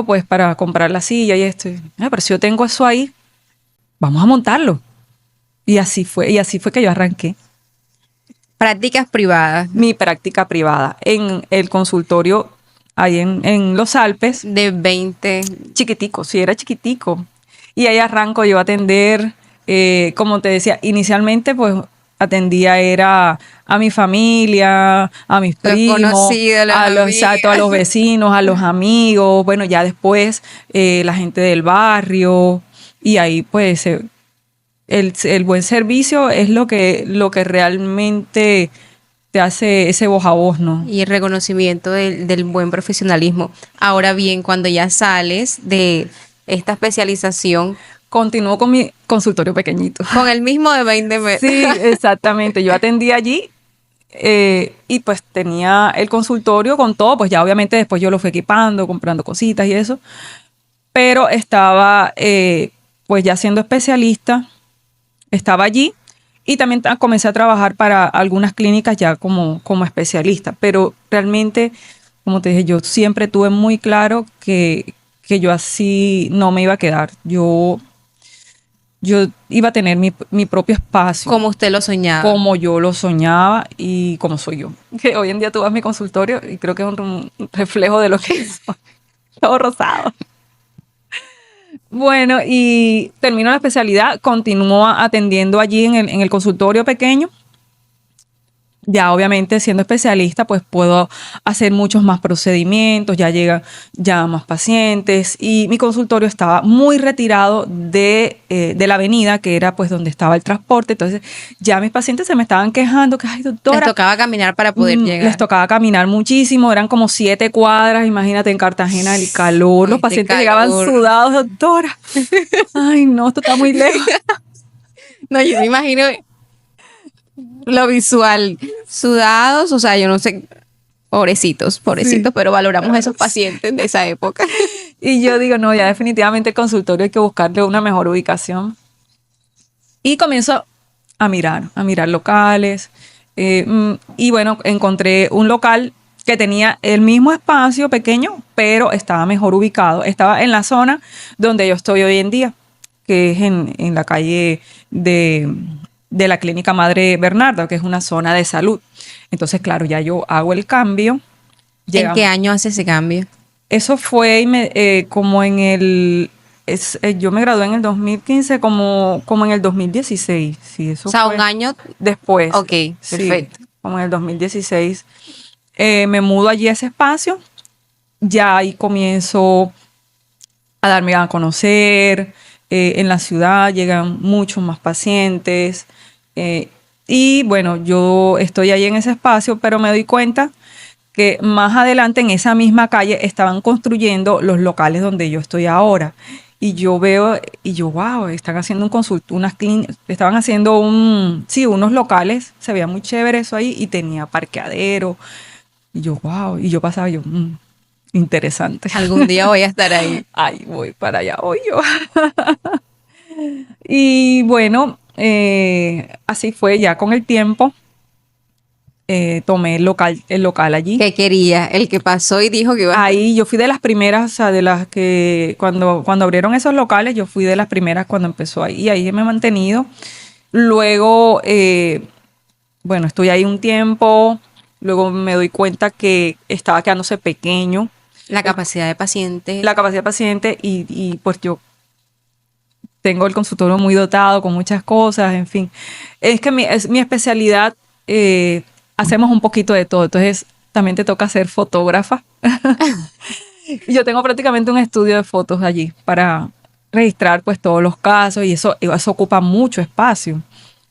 pues para comprar la silla y esto. Pero si yo tengo eso ahí, vamos a montarlo. Y así fue que yo arranqué Prácticas privadas mi práctica privada en el consultorio ahí en Los Alpes. de 20. Chiquitico, sí, era chiquitico. Y ahí arranco yo a atender, como te decía, inicialmente pues atendía era a mi familia, a mis Los primos, conocidos, las exacto, a los amigas. vecinos, a los amigos, bueno, ya después la gente del barrio. Y ahí pues el buen servicio es lo que realmente te hace ese voz a voz, ¿no? Y el reconocimiento del buen profesionalismo. Ahora bien, cuando ya sales de esta especialización Continúo con mi consultorio pequeñito. con el mismo de 20 metros. Sí, exactamente. Yo atendí allí y pues tenía el consultorio con todo, pues ya obviamente después yo lo fui equipando, comprando cositas y eso, pero estaba pues ya siendo especialista, estaba allí y también comencé a trabajar para algunas clínicas ya como especialista, pero realmente, como te dije, yo siempre tuve muy claro que yo así no me iba a quedar. Yo iba a tener mi propio espacio, Como usted lo soñaba. como yo lo soñaba y como soy yo. Que hoy en día tú vas a mi consultorio y creo que es un reflejo de lo que soy. Todo rosado. Bueno, y termino la especialidad, continúo atendiendo allí en el consultorio pequeño. Ya obviamente siendo especialista, pues puedo hacer muchos más procedimientos, ya llegan ya más pacientes y mi consultorio estaba muy retirado de la avenida, que era pues donde estaba el transporte. Entonces ya mis pacientes se me estaban quejando que, ay, doctora. Les tocaba caminar para poder llegar. Les tocaba caminar muchísimo, eran como 7 cuadras, imagínate en Cartagena el calor, los pacientes llegaban sudados, doctora. Ay, no, esto está muy lejos. No, yo me imagino lo visual. Sudados, o sea, yo no sé, pobrecitos, sí. Pero valoramos a esos pacientes de esa época. Y yo digo, no, ya definitivamente el consultorio hay que buscarle una mejor ubicación. Y comienzo a mirar locales. Y bueno, encontré un local que tenía el mismo espacio pequeño, pero estaba mejor ubicado. Estaba en la zona donde yo estoy hoy en día, que es en la calle de la Clínica Madre Bernarda, que es una zona de salud. Entonces, claro, ya yo hago el cambio. ¿En qué año hace ese cambio? Eso fue como en yo me gradué en el 2015, como en el 2016. Sí, eso o sea, fue un año después. Ok, perfecto. Sí, como en el 2016. Me mudo allí a ese espacio. Ya ahí comienzo a darme a conocer. En la ciudad llegan muchos más pacientes. Y bueno, yo estoy ahí en ese espacio, pero me doy cuenta que más adelante en esa misma calle estaban construyendo los locales donde yo estoy ahora. Y yo veo, y yo, wow, están haciendo un consultorio, unas clínicas, estaban haciendo unos locales, se veía muy chévere eso ahí, y tenía parqueadero. Y yo, wow, y yo pasaba, interesante. Algún día voy a estar ahí. Ay, voy para allá, voy yo. Y bueno, así fue ya con el tiempo. Tomé el local allí. ¿Qué quería? El que pasó y dijo que iba a... Ahí yo fui de las primeras, o sea, de las que cuando abrieron esos locales, yo fui de las primeras cuando empezó ahí. Y ahí me he mantenido. Luego, bueno, estoy ahí un tiempo. Luego me doy cuenta que estaba quedándose pequeño. La capacidad de paciente. La capacidad de paciente y pues yo tengo el consultorio muy dotado con muchas cosas, en fin. Es que es mi especialidad. Hacemos un poquito de todo, entonces también te toca ser fotógrafa. Yo tengo prácticamente un estudio de fotos allí para registrar pues todos los casos y eso ocupa mucho espacio.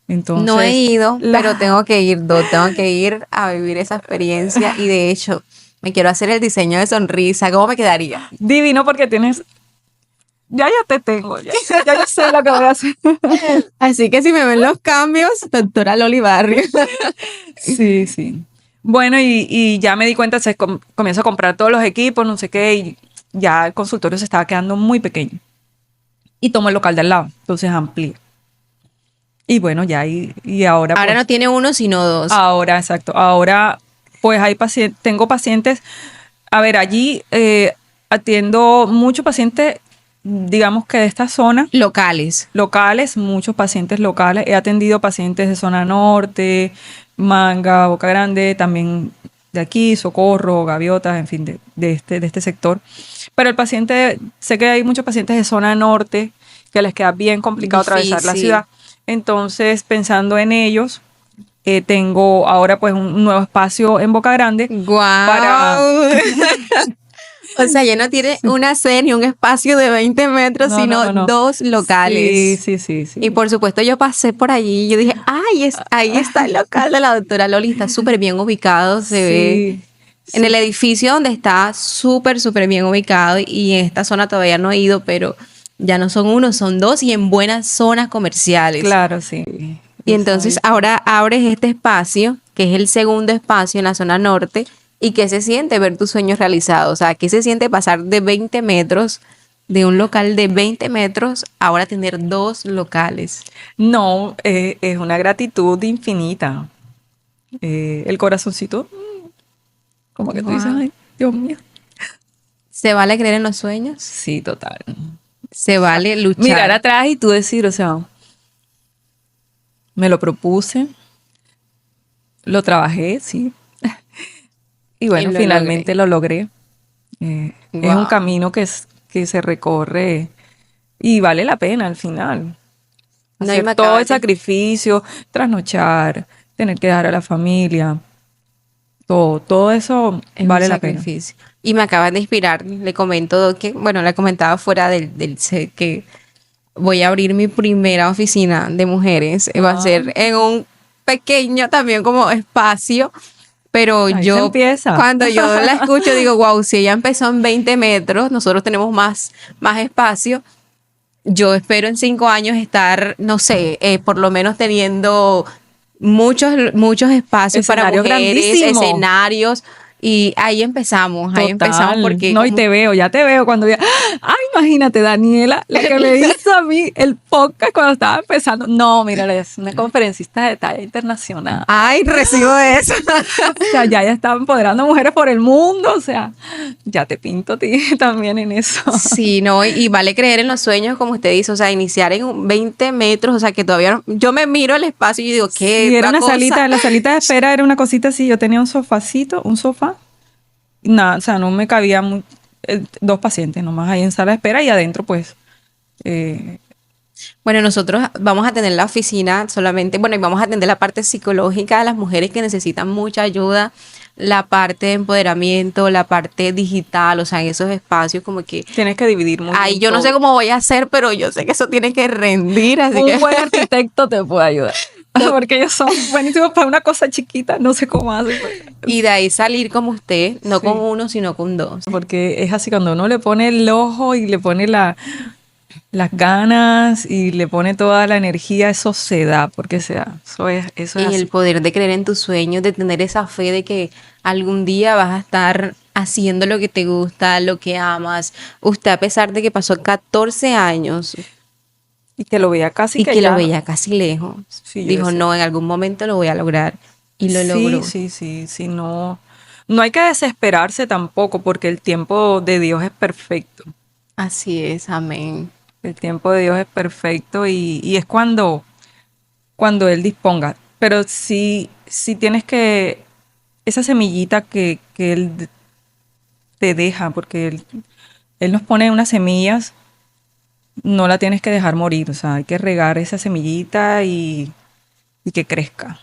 Entonces, no he ido, pero tengo que ir, tengo que ir a vivir esa experiencia y de hecho me quiero hacer el diseño de sonrisa. ¿Cómo me quedaría? Divino porque tienes... Ya te tengo, ya yo sé lo que voy a hacer. Así que si me ven los cambios, doctora Loli Barrio. Sí, sí. Bueno, y ya me di cuenta, comienzo a comprar todos los equipos, no sé qué, y ya el consultorio se estaba quedando muy pequeño. Y tomo el local de al lado, entonces amplío. Y bueno, ya y ahora Ahora pues, no tiene uno, sino dos. ahora, exacto, ahora pues hay pacientes, tengo pacientes, a ver, allí atiendo muchos pacientes, digamos que de esta zona, Locales. locales, muchos pacientes locales. He atendido pacientes de zona norte, Manga, Boca Grande, también de aquí, Socorro, Gaviotas, en fin, de este sector. Pero el paciente, sé que hay muchos pacientes de zona norte que les queda bien complicado atravesar la Difícil. ciudad. Entonces, pensando en ellos, tengo ahora pues un nuevo espacio en Boca Grande para... ¡Guau! O sea, ya no tiene una sede ni un espacio de 20 metros, No, no, sino no, no. dos Sí, locales. sí, sí, Y sí. por supuesto yo pasé por allí y yo dije, ¡ay! Ahí está el local de la doctora Loli, está súper bien ubicado, se ve Sí, en el sí, edificio donde está súper bien ubicado y en esta zona todavía no he ido, pero ya no son uno, son dos y en buenas zonas comerciales. claro, sí. Y entonces Exacto. ahora abres este espacio, que es el segundo espacio en la zona norte, y ¿qué se siente ver tus sueños realizados? O sea, ¿qué se siente pasar de 20 metros, de un local de 20 metros, ahora tener dos locales? No, es una gratitud infinita. El corazoncito, como que tú dices, Wow. ay, Dios mío. ¿Se vale creer en los sueños? Sí, total. Se O sea, vale mirar luchar. atrás y tú decir, o sea, me lo propuse, lo trabajé, sí. Y Y bueno, lo finalmente logré. lo logré. Es un Wow. camino que se recorre y vale la pena al final. No, y Hacer me todo el acabas de... sacrificio, trasnochar, tener que dejar a la familia, todo eso Es un vale la pena. sacrificio. Y me acabas de inspirar. Le comento que, bueno, le comentaba fuera del set que voy a abrir mi primera oficina de mujeres. Va a Ah, ser en un pequeño también como espacio, pero ahí se yo empieza. cuando yo la escucho digo, wow, si ella empezó en 20 metros, nosotros tenemos más espacio. Yo espero en 5 años estar, no sé, por lo menos teniendo muchos espacios para Escenario mujeres, grandísimo. escenarios, y ahí empezamos Total. porque No, y como te veo, ya te veo cuando ya. Ay, imagínate, Daniela, la que me hizo a mí el podcast cuando estaba empezando. No, mira, es una conferencista de talla internacional. ay, recibo eso. O sea, ya está empoderando mujeres por el mundo. O sea, ya te pinto a ti también en eso. Sí, no, y vale creer en los sueños, como usted dice, o sea, iniciar en 20 metros, o sea, que todavía yo me miro al espacio y digo, ¿qué Sí, era otra una cosa? salita, la salita de espera era una cosita así. Yo tenía un sofacito, un sofá. Nada, o sea, no me cabía dos pacientes nomás ahí en sala de espera y adentro, pues, eh, Bueno, nosotros vamos a tener la oficina solamente, bueno, y vamos a atender la parte psicológica de las mujeres que necesitan mucha ayuda, la parte de empoderamiento, la parte digital, o sea, en esos espacios como que, tienes que dividir muy ay, bien yo no sé todo. cómo voy a hacer, pero yo sé que eso tiene que rendir, así que Un buen arquitecto te puede ayudar. Porque ellos son buenísimos para una cosa chiquita, no sé cómo hacen. y de ahí salir como usted, no con Sí, uno, sino con dos. porque es así cuando uno le pone el ojo y le pone las ganas y le pone toda la energía, eso se da, porque se da. Eso es Y el así. poder de creer en tus sueños, de tener esa fe de que algún día vas a estar haciendo lo que te gusta, lo que amas. Usted, a pesar de que pasó 14 años Y que lo veía casi y que que lo ya. veía casi lejos, Sí, yo dijo, decía. no, en algún momento lo voy a lograr. Y lo Sí, logró. sí, sí, sí, no. No hay que desesperarse tampoco, porque el tiempo de Dios es perfecto. Así es, amén. El tiempo de Dios es perfecto y es cuando Él disponga. Pero sí, sí tienes que, esa semillita que Él te deja, porque él nos pone unas semillas, no la tienes que dejar morir. O sea, hay que regar esa semillita y que crezca.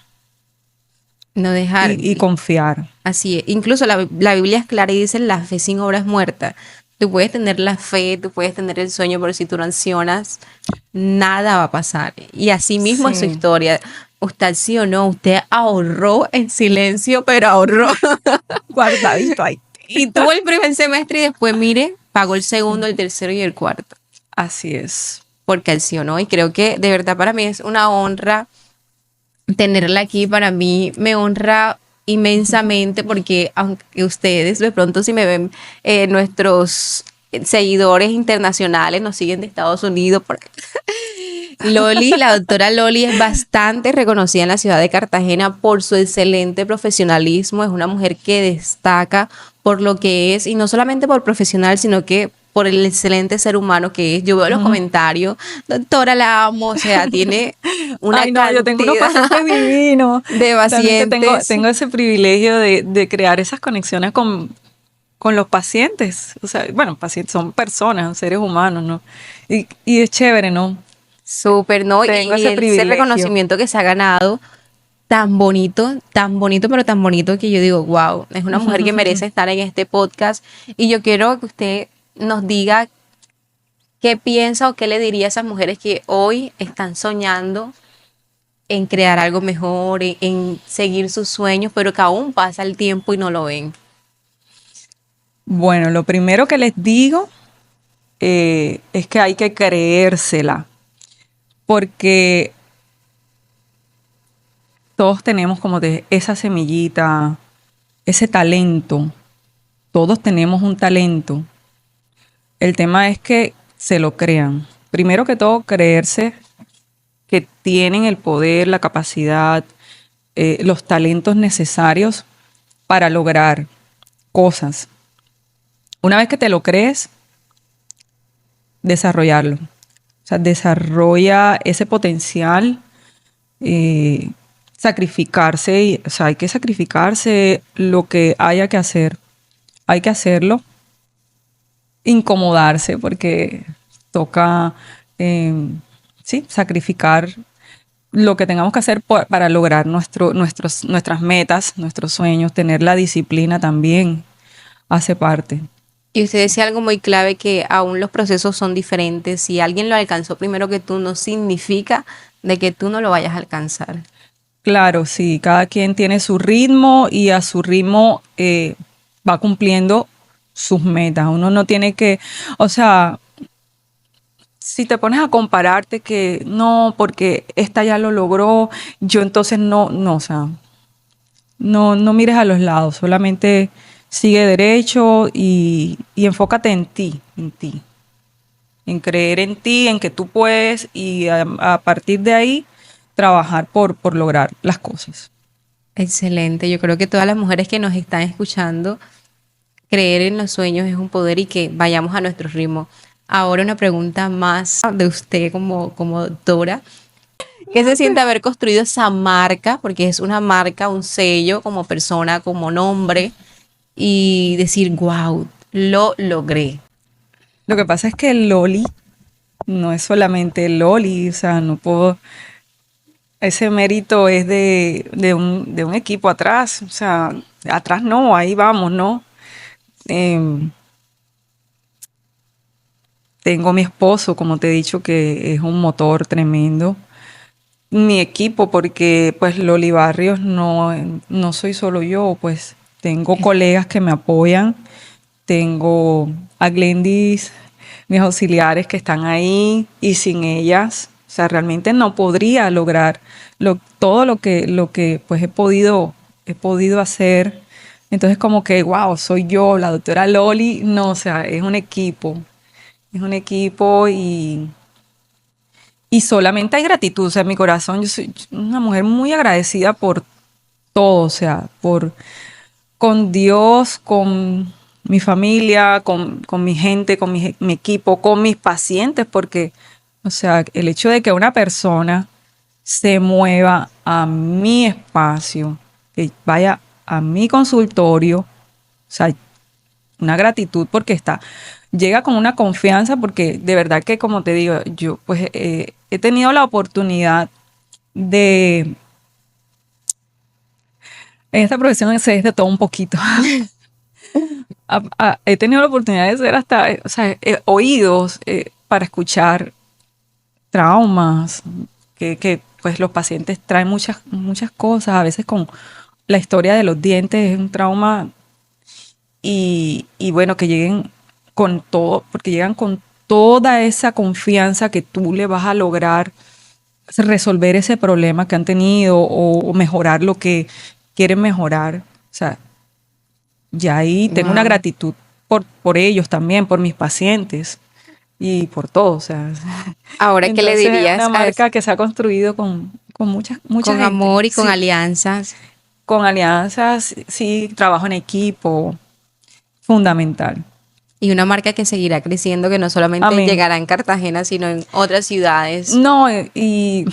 No dejar, Y confiar. así es. Incluso la Biblia es clara y dice, la fe sin obra es muerta. Tú puedes tener la fe, tú puedes tener el sueño, pero si tú no accionas, nada va a pasar. Y así mismo es su Sí, historia. Usted sí o no, usted ahorró en silencio, pero ahorró. guardadito ahí. Y tuvo el primer semestre y después, mire, pagó el segundo, el tercero y el cuarto. Así es. Porque accionó. Y creo que de verdad para mí es una honra tenerla aquí. Para mí me honra inmensamente porque aunque ustedes de pronto si me ven nuestros seguidores internacionales nos siguen de Estados Unidos Loli, la doctora Loli es bastante reconocida en la ciudad de Cartagena por su excelente profesionalismo. Es una mujer que destaca por lo que es, y no solamente por profesional, sino que por el excelente ser humano que es. Yo veo los comentarios, doctora, la amo, o sea, tiene una Ay, no, yo tengo unos cantidad pacientes divinos. de Realmente pacientes. tengo ese privilegio de crear esas conexiones con los pacientes. O sea, bueno, pacientes son personas, seres humanos, ¿no? Y es chévere, ¿no? Súper, ¿no? Tengo Y ese ese privilegio. reconocimiento que se ha ganado tan bonito, pero tan bonito que yo digo, wow, es una mujer que merece estar en este podcast. Y yo quiero que usted nos diga qué piensa o qué le diría a esas mujeres que hoy están soñando en crear algo mejor, en seguir sus sueños, pero que aún pasa el tiempo y no lo ven. Bueno, lo primero que les digo es que hay que creérsela, porque todos tenemos como de esa semillita, ese talento. Todos tenemos un talento. El tema es que se lo crean. Primero que todo, creerse que tienen el poder, la capacidad, los talentos necesarios para lograr cosas. Una vez que te lo crees, desarrollarlo. O sea, desarrolla ese potencial, eh, sacrificarse, o sea, hay que sacrificarse lo que haya que hacer. Hay que hacerlo, incomodarse, porque toca, sí, sacrificar lo que tengamos que hacer para lograr nuestras metas, nuestros sueños. Tener la disciplina también hace parte. Y usted decía algo muy clave, que aún los procesos son diferentes. Si alguien lo alcanzó primero que tú, no significa de que tú no lo vayas a alcanzar. Claro, sí, cada quien tiene su ritmo y a su ritmo va cumpliendo sus metas. Uno no tiene que, o sea, si te pones a compararte que no, porque esta ya lo logró, yo entonces no, o sea, no mires a los lados, solamente sigue derecho y enfócate en ti, en creer en ti, en que tú puedes y a partir de ahí trabajar por lograr las cosas. Excelente. Yo creo que todas las mujeres que nos están escuchando, creer en los sueños es un poder y que vayamos a nuestro ritmo. Ahora una pregunta más de usted como doctora. ¿Qué se siente haber construido esa marca? Porque es una marca, un sello como persona, como nombre, y decir, wow, lo logré. Lo que pasa es que el Loli no es solamente el Loli, o sea, no puedo, ese mérito es de un equipo atrás, o sea, atrás no, ahí vamos, ¿no? Em, Tengo mi esposo, como te he dicho, que es un motor tremendo. Mi equipo, porque pues Loli Barrios no soy solo yo, pues tengo colegas que me apoyan, tengo a Glendis, mis auxiliares que están ahí y sin ellas, o sea, realmente no podría lograr todo lo que pues he podido hacer. Entonces como que, wow, soy yo, la doctora Loli, no, o sea, es un equipo y solamente hay gratitud, o sea, en mi corazón yo soy una mujer muy agradecida por todo, o sea, con Dios, con mi familia, con mi gente, con mi equipo, con mis pacientes, porque, o sea, el hecho de que una persona se mueva a mi espacio, que vaya a mi consultorio, o sea, una gratitud porque llega con una confianza, porque de verdad que, como te digo, yo pues he tenido la oportunidad de, en esta profesión se es de todo un poquito. He tenido la oportunidad de ser hasta, o sea, oídos para escuchar traumas, pues los pacientes traen muchas cosas, a veces con la historia de los dientes es un trauma y bueno, que lleguen con todo, porque llegan con toda esa confianza que tú le vas a lograr resolver ese problema que han tenido o mejorar lo que quieren mejorar. O sea, ya ahí tengo una Wow. gratitud por ellos también, por mis pacientes. y por todo, o sea. Ahora, ¿qué le Entonces, es dirías una marca que se ha construido con mucha con gente. amor y con Sí, alianzas? con alianzas, sí, trabajo en equipo, fundamental. Y una marca que seguirá creciendo, que no solamente Amén. llegará en Cartagena, sino en otras ciudades. No, y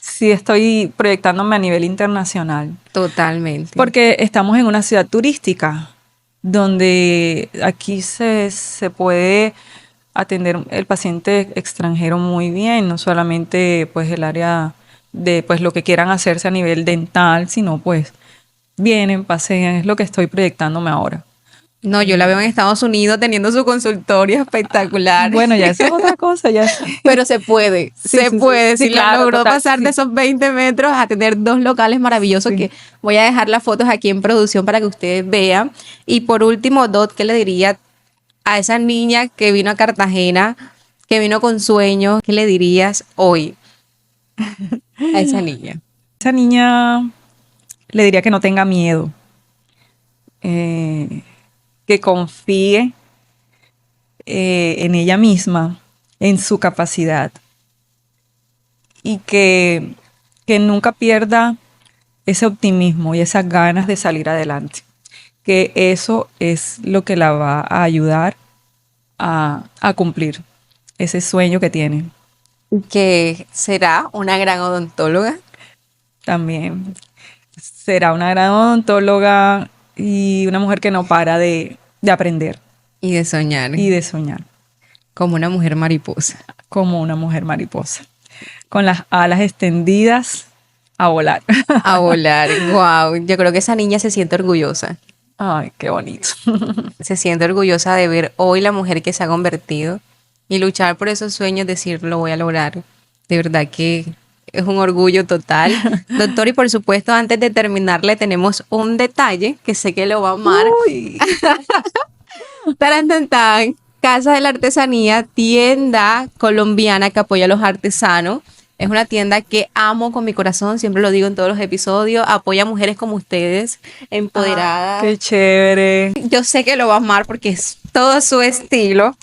sí estoy proyectándome a nivel internacional, Totalmente. porque estamos en una ciudad turística, donde aquí se puede atender el paciente extranjero muy bien, no solamente pues el área de pues lo que quieran hacerse a nivel dental, sino pues vienen, pasean, es lo que estoy proyectándome ahora. No, yo la veo en Estados Unidos teniendo su consultorio espectacular. Bueno, ya eso es otra cosa, ya Pero se puede, sí, se sí, sí, puede. sí, Si la claro, logró total, pasar de sí, esos 20 metros a tener dos locales maravillosos sí. que voy a dejar las fotos aquí en producción para que ustedes vean. Y por último, Dot, ¿qué le diría a esa niña que vino a Cartagena, que vino con sueños? ¿Qué le dirías hoy a esa niña? Esa niña le diría que no tenga miedo, que confíe en ella misma, en su capacidad y que nunca pierda ese optimismo y esas ganas de salir adelante, que eso es lo que la va a ayudar a cumplir ese sueño que tiene. Que será una gran odontóloga. También será una gran odontóloga y una mujer que no para de aprender Y de soñar y de soñar como una mujer mariposa. como una mujer mariposa, con las alas extendidas a volar. A volar. Wow. Yo creo que esa niña se siente orgullosa. Ay, qué bonito. Se siente orgullosa de ver hoy la mujer que se ha convertido y luchar por esos sueños, decir, lo voy a lograr. De verdad que es un orgullo total. Doctor, y por supuesto, antes de terminar, le tenemos un detalle que sé que lo va a amar. Uy, Taran, tan, tan. Casa de la Artesanía, tienda colombiana que apoya a los artesanos. Es una tienda que amo con mi corazón, siempre lo digo en todos los episodios. Apoya a mujeres como ustedes, empoderadas. qué chévere. Yo sé que lo va a amar porque es todo su estilo.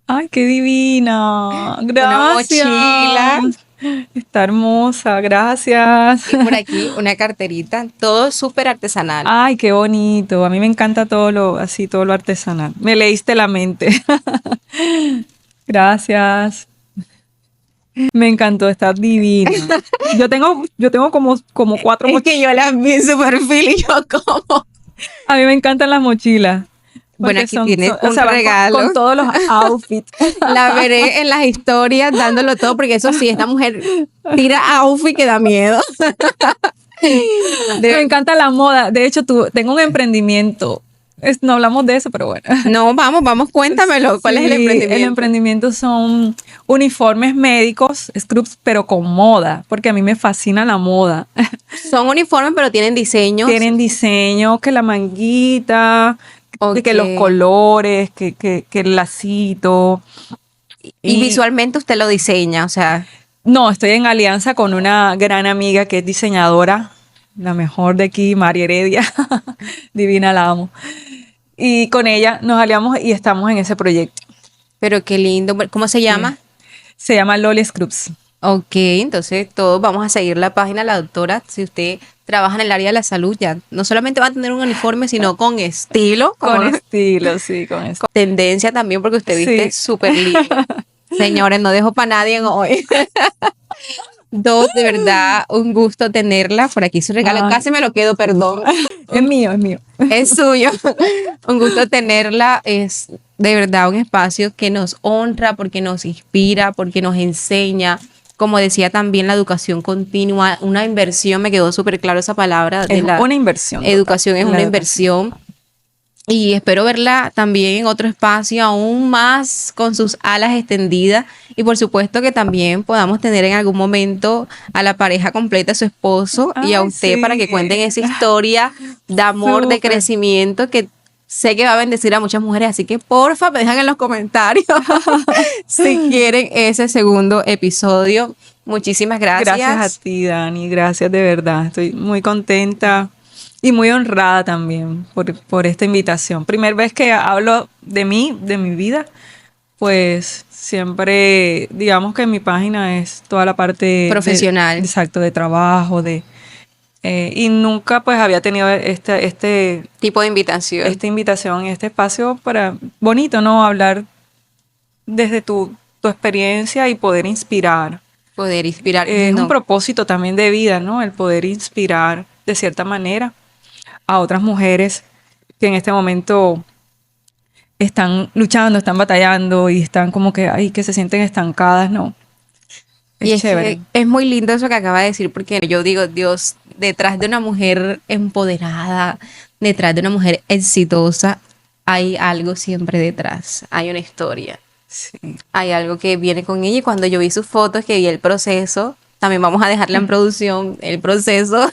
Ay, qué divina. Una Gracias. mochila Está hermosa, gracias. y por aquí una carterita, todo súper artesanal. Ay, qué bonito. A mí me encanta todo lo así, todo lo artesanal. Me leíste la mente. Gracias. Me encantó, está divina. Yo tengo como cuatro Es mochilas. que yo la vi en su perfil y yo como... A mí me encantan las mochilas. Bueno, Porque aquí tienes o un sea, van regalo. con todos los outfits. La veré en las historias dándolo todo porque eso sí, esta mujer tira outfit que da miedo. Me encanta la moda. De hecho, tengo un emprendimiento. No hablamos de eso, pero bueno. No, vamos, cuéntamelo. ¿Cuál es el Sí, emprendimiento? el emprendimiento son uniformes médicos, scrubs, pero con moda, porque a mí me fascina la moda. Son uniformes, pero tienen diseños. Tienen diseño, que la manguita, Ok. que los colores, que el lacito. Y visualmente usted lo diseña, o sea, No, estoy en alianza con una gran amiga que es diseñadora, la mejor de aquí, María Heredia. Divina, la amo. Y con ella nos aliamos y estamos en ese proyecto. pero qué lindo. ¿Cómo se llama? Se llama Loli Scrubs. Ok, entonces todos vamos a seguir la página de la doctora. Si usted trabaja en el área de la salud, ya no solamente va a tener un uniforme, sino con estilo, Con con estilo, sí, con estilo. tendencia también, porque usted viste Sí. súper lindo. Señores, no dejo para nadie hoy. Dos, de verdad, un gusto tenerla. Por aquí su regalo. Ay. Casi me lo quedo, perdón. Es mío, es mío. Es suyo. Un gusto tenerla. Es de verdad un espacio que nos honra, porque nos inspira, porque nos enseña. Como decía también, la educación continua, una inversión, me quedó súper claro esa palabra. De Es la una inversión. educación es total. una La inversión. Y espero verla también en otro espacio, aún más con sus alas extendidas. Y por supuesto que también podamos tener en algún momento a la pareja completa, a su esposo y a Ay, usted, sí. para que cuenten esa historia de amor, de Súper. crecimiento que sé que va a bendecir a muchas mujeres. Así que porfa, me dejan en los comentarios si quieren ese segundo episodio. Muchísimas gracias. Gracias a ti, Dani. Gracias de verdad. Estoy muy contenta y muy honrada también por esta invitación. Primera vez que hablo de mí, de mi vida, pues siempre, digamos que mi página es toda la parte Profesional. exacto, de trabajo, y nunca pues había tenido Tipo de invitación. esta invitación, este espacio para, bonito, ¿no? Hablar desde tu experiencia y poder inspirar. Poder inspirar. Es un No. propósito también de vida, ¿no? El poder inspirar de cierta manera a otras mujeres que en este momento están luchando, están batallando y están como que, ay, que se sienten estancadas, ¿no? Y Es es chévere. que es muy lindo eso que acaba de decir, porque yo digo, Dios, detrás de una mujer empoderada, detrás de una mujer exitosa, hay algo siempre detrás, hay una historia, Sí. hay algo que viene con ella. Y cuando yo vi sus fotos, que vi el proceso, también vamos a dejarla en producción, el proceso.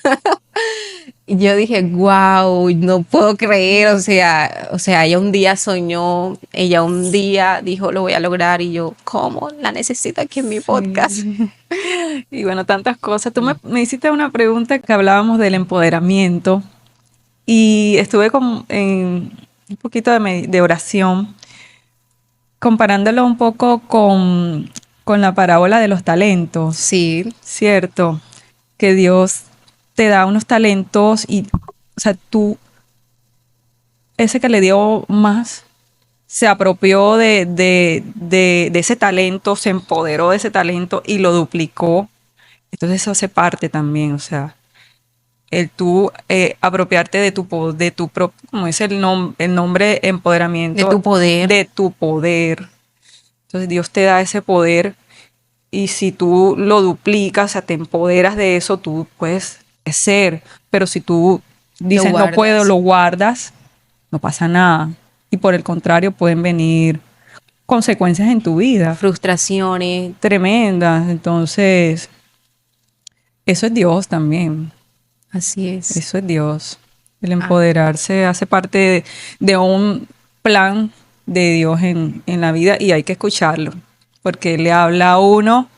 Y yo dije, wow, no puedo creer, o sea, ella un día soñó, ella un día dijo, lo voy a lograr, y yo, ¿cómo? La necesito aquí en mi podcast. Sí. Y bueno, tantas cosas. Tú me hiciste una pregunta que hablábamos del empoderamiento y estuve en un poquito de oración, comparándolo un poco con la parábola de los talentos, Sí, ¿cierto? Que Dios te da unos talentos y, o sea, ese que le dio más, se apropió de ese talento, se empoderó de ese talento y lo duplicó. Entonces eso hace parte también, o sea, el tú apropiarte como dice el nombre, empoderamiento. de tu poder. De tu poder. Entonces Dios te da ese poder y si tú lo duplicas, o sea, te empoderas de eso, tú puedes ser. Pero si tú dices no puedo, guardas. lo guardas, no pasa nada. Y por el contrario, pueden venir consecuencias en tu vida Frustraciones. tremendas. Entonces, eso es Dios también. Así es. Eso es Dios. El empoderarse hace parte de un plan de Dios en la vida y hay que escucharlo. Porque Él le habla a uno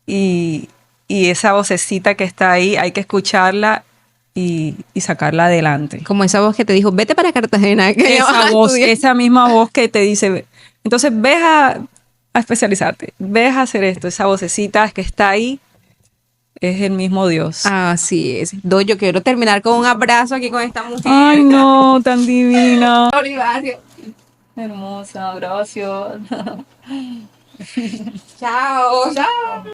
y, y esa vocecita que está ahí hay que escucharla y sacarla adelante. Como esa voz que te dijo, vete para Cartagena. Que vas a Esa voz, estudiar. esa misma voz que te dice, entonces ves a especializarte, ves a hacer esto, esa vocecita que está ahí es el mismo Dios. Así es. Yo quiero terminar con un abrazo aquí con esta mujer. Ay, no, tan divina. Olivario. Hermosa, gracias. Chao. Chao.